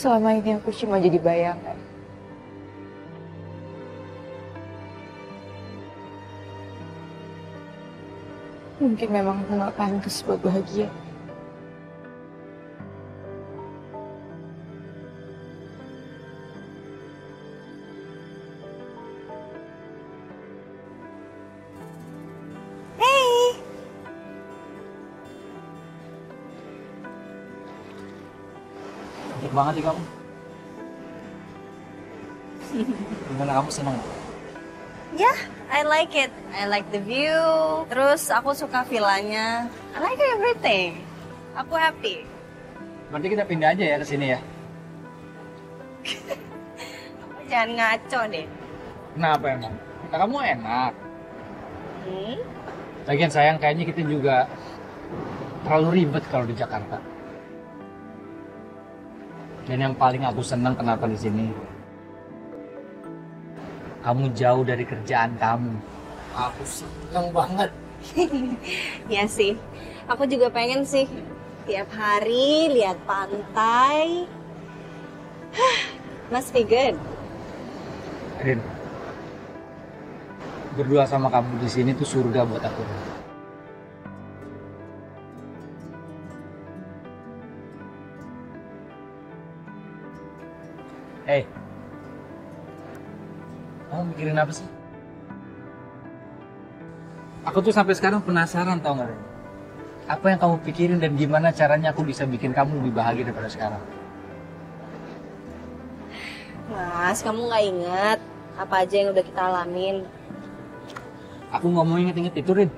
Selama ini aku cuma jadi bayangan. Mungkin memang aku gak pantas buat bahagia. Cantik banget sih kamu. Gimana, kamu seneng nggak? Yeah, I like it. I like the view. Terus aku suka villanya. I like everything. Aku happy. Berarti kita pindah aja ya ke sini ya? Jangan ngaco deh. Kenapa emang? Kata kamu enak. Lagian sayang, kayaknya kita juga terlalu ribet kalau di Jakarta. Dan yang paling aku senang kenapa di sini, kamu jauh dari kerjaan kamu. Aku senang banget. Ya sih, aku juga pengen sih tiap hari lihat pantai. Must be good. Rin, berdua sama kamu di sini tuh surga buat aku. Hey, kamu mikirin apa sih? Aku tuh sampai sekarang penasaran tau gak? Apa yang kamu pikirin dan gimana caranya aku bisa bikin kamu lebih bahagia daripada sekarang? Mas, kamu nggak inget apa aja yang udah kita alamin? Aku nggak mau inget-inget itu, Rin.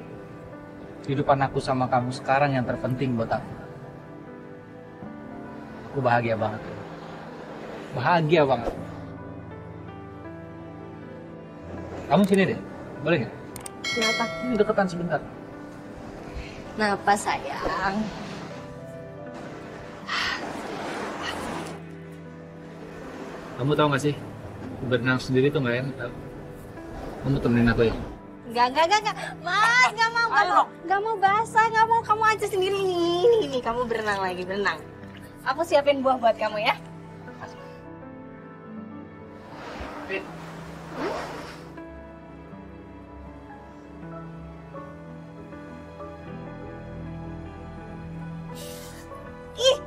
Kehidupan aku sama kamu sekarang yang terpenting buat aku. Aku bahagia banget. Bahagia banget. Kamu sini deh, boleh nggak? Kenapa? Ini deketan sebentar. Kenapa sayang? Kamu tahu nggak sih, berenang sendiri tuh nggak enak. Kamu temenin aku ya? Enggak. Mas, nggak mau basah, nggak mau, kamu aja sendiri nih, kamu berenang lagi, berenang. Aku siapin buah buat kamu ya. Ih.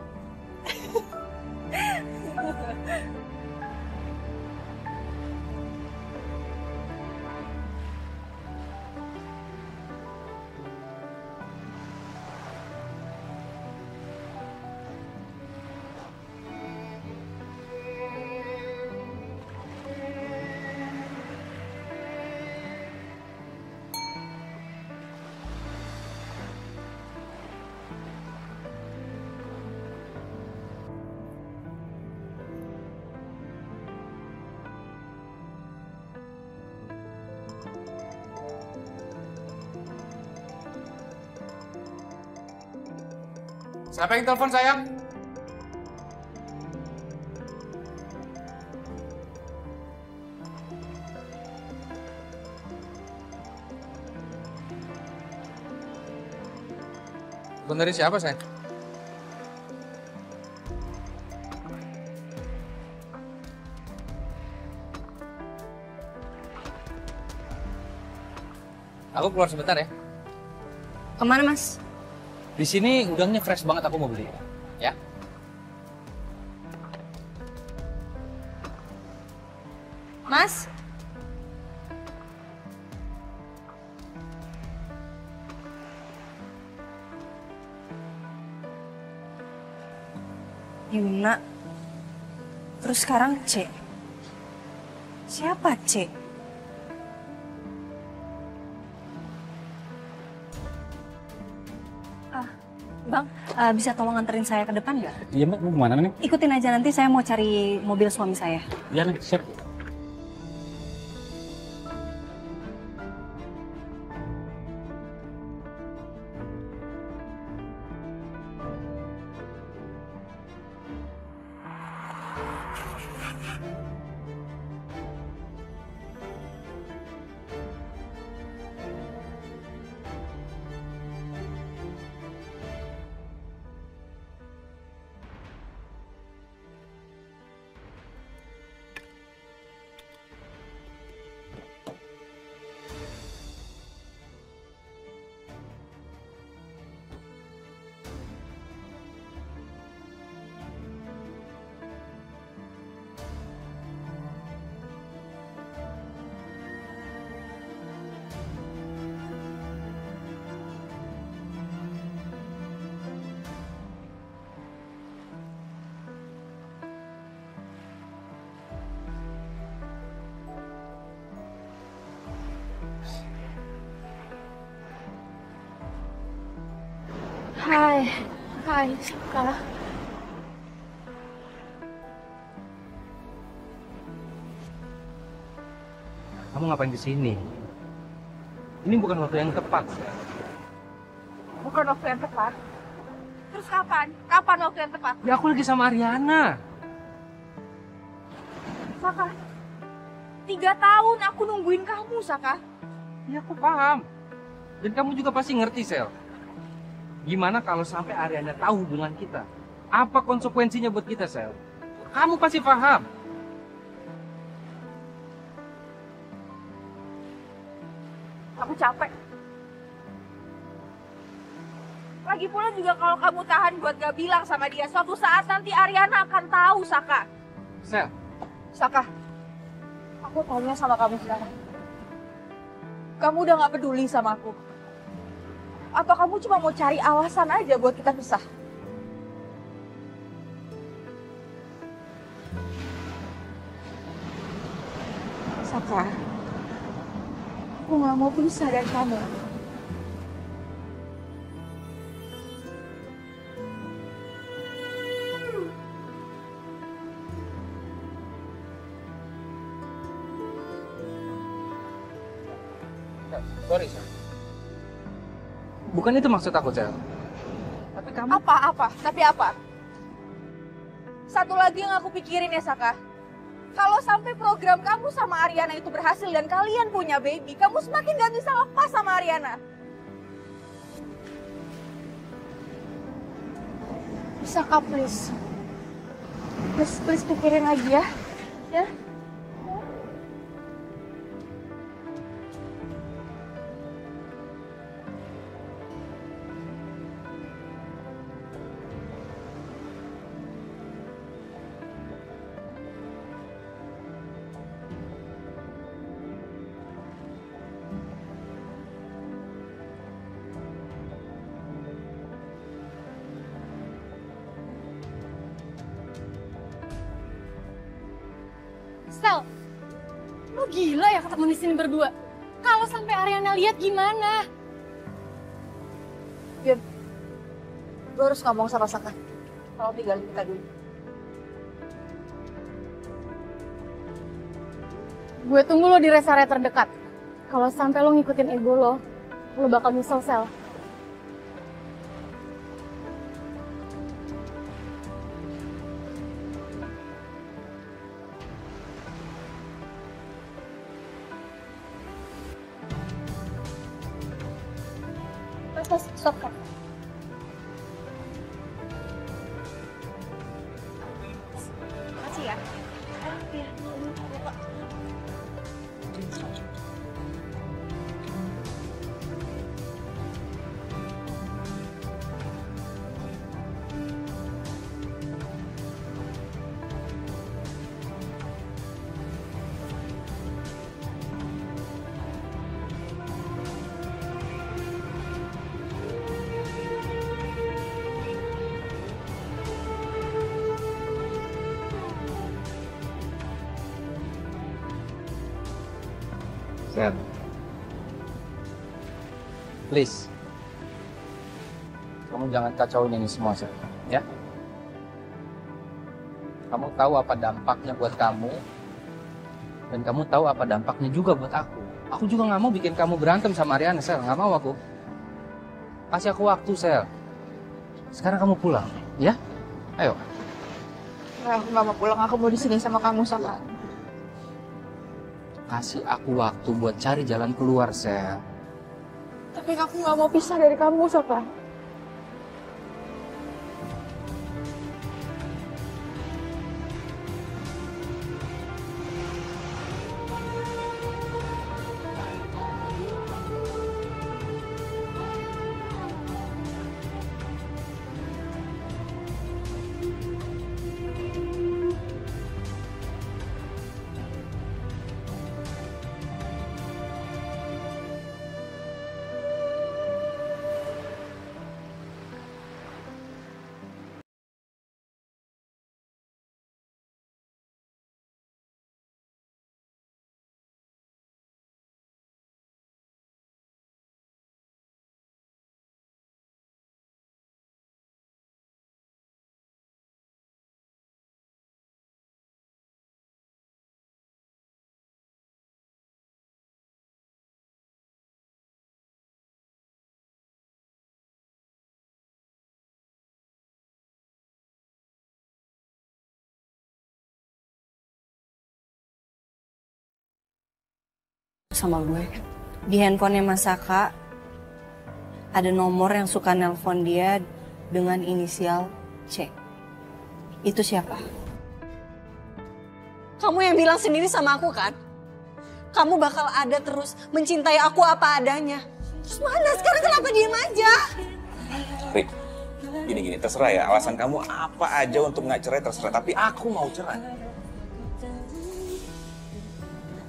Siapa yang telepon sayang? Telepon dari siapa sayang? Aku keluar sebentar ya. Kemana, Mas? Di sini udangnya fresh banget, aku mau beli. Ya? Mas? Yuna. Terus sekarang C. Siapa C? Bang, bisa tolong nganterin saya ke depan nggak? Iya Mbak, mau kemana nih? Ikutin aja, nanti saya mau cari mobil suami saya. Iya nih, siap. Hai, Kak. Kamu ngapain di sini? Ini bukan waktu yang tepat. Bukan waktu yang tepat. Terus kapan? Kapan waktu yang tepat? Ya aku lagi sama Ariana. Saka, 3 tahun aku nungguin kamu, Saka. Ya aku paham. Dan kamu juga pasti ngerti, Sel. Gimana kalau sampai Ariana tahu hubungan kita? Apa konsekuensinya buat kita, Sel? Kamu pasti paham. Aku capek. Lagi pula juga kalau kamu tahan buat gak bilang sama dia, suatu saat nanti Ariana akan tahu, Saka. Sel. Saka, aku tanya sama kamu sekarang. Kamu udah gak peduli sama aku? Atau kamu cuma mau cari alasan aja buat kita pisah? Saka, aku gak mau pisah dari kamu. Sorry, Sel. Bukan itu maksud aku, Sel. Tapi kamu... Apa? Tapi apa? Satu lagi yang aku pikirin ya, Saka. Kalau sampai program kamu sama Ariana itu berhasil dan kalian punya baby, kamu semakin gak bisa lepas sama Ariana. Saka, please. Please pikirin lagi ya. Ya? Sel, lu gila ya ketemu di sini berdua? Kalau sampai Ariana lihat gimana? Yun, gue harus ngomong sama Saka. Kalau tinggalin kita dulu. Gue tunggu lo di rest area terdekat. Kalau sampai lo ngikutin ego lo bakal nyesel, Sel. Stop, Kak. Makasih ya. Sel. Please. Kamu jangan kacauin ini semua, Sel. Ya? Kamu tahu apa dampaknya buat kamu. Dan kamu tahu apa dampaknya juga buat aku. Aku juga nggak mau bikin kamu berantem sama Ariana, Sel. Nggak mau aku. Kasih aku waktu, Sel. Sekarang kamu pulang, ya? Ayo. Nah, aku nggak mau pulang. Aku mau di sini sama kamu, Saka. Kasih aku waktu buat cari jalan keluar, Sel. Tapi aku nggak mau pisah dari kamu, Saka. Sama gue. Di handphonenya Mas Saka ada nomor yang suka nelpon dia dengan inisial C. Itu siapa? Kamu yang bilang sendiri sama aku kan? Kamu bakal ada terus mencintai aku apa adanya. Terus mana sekarang kenapa diem aja? Rik, gini, terserah ya. Alasan kamu apa aja untuk nggak cerai terserah. Tapi aku mau cerai.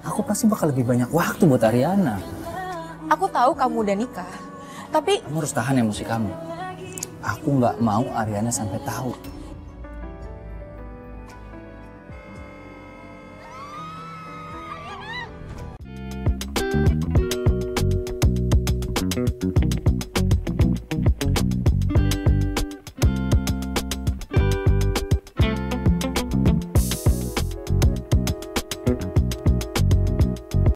Aku pasti bakal lebih banyak waktu buat Ariana. Aku tahu kamu udah nikah, tapi Kamu harus tahan emosi kamu. Aku nggak mau Ariana sampai tahu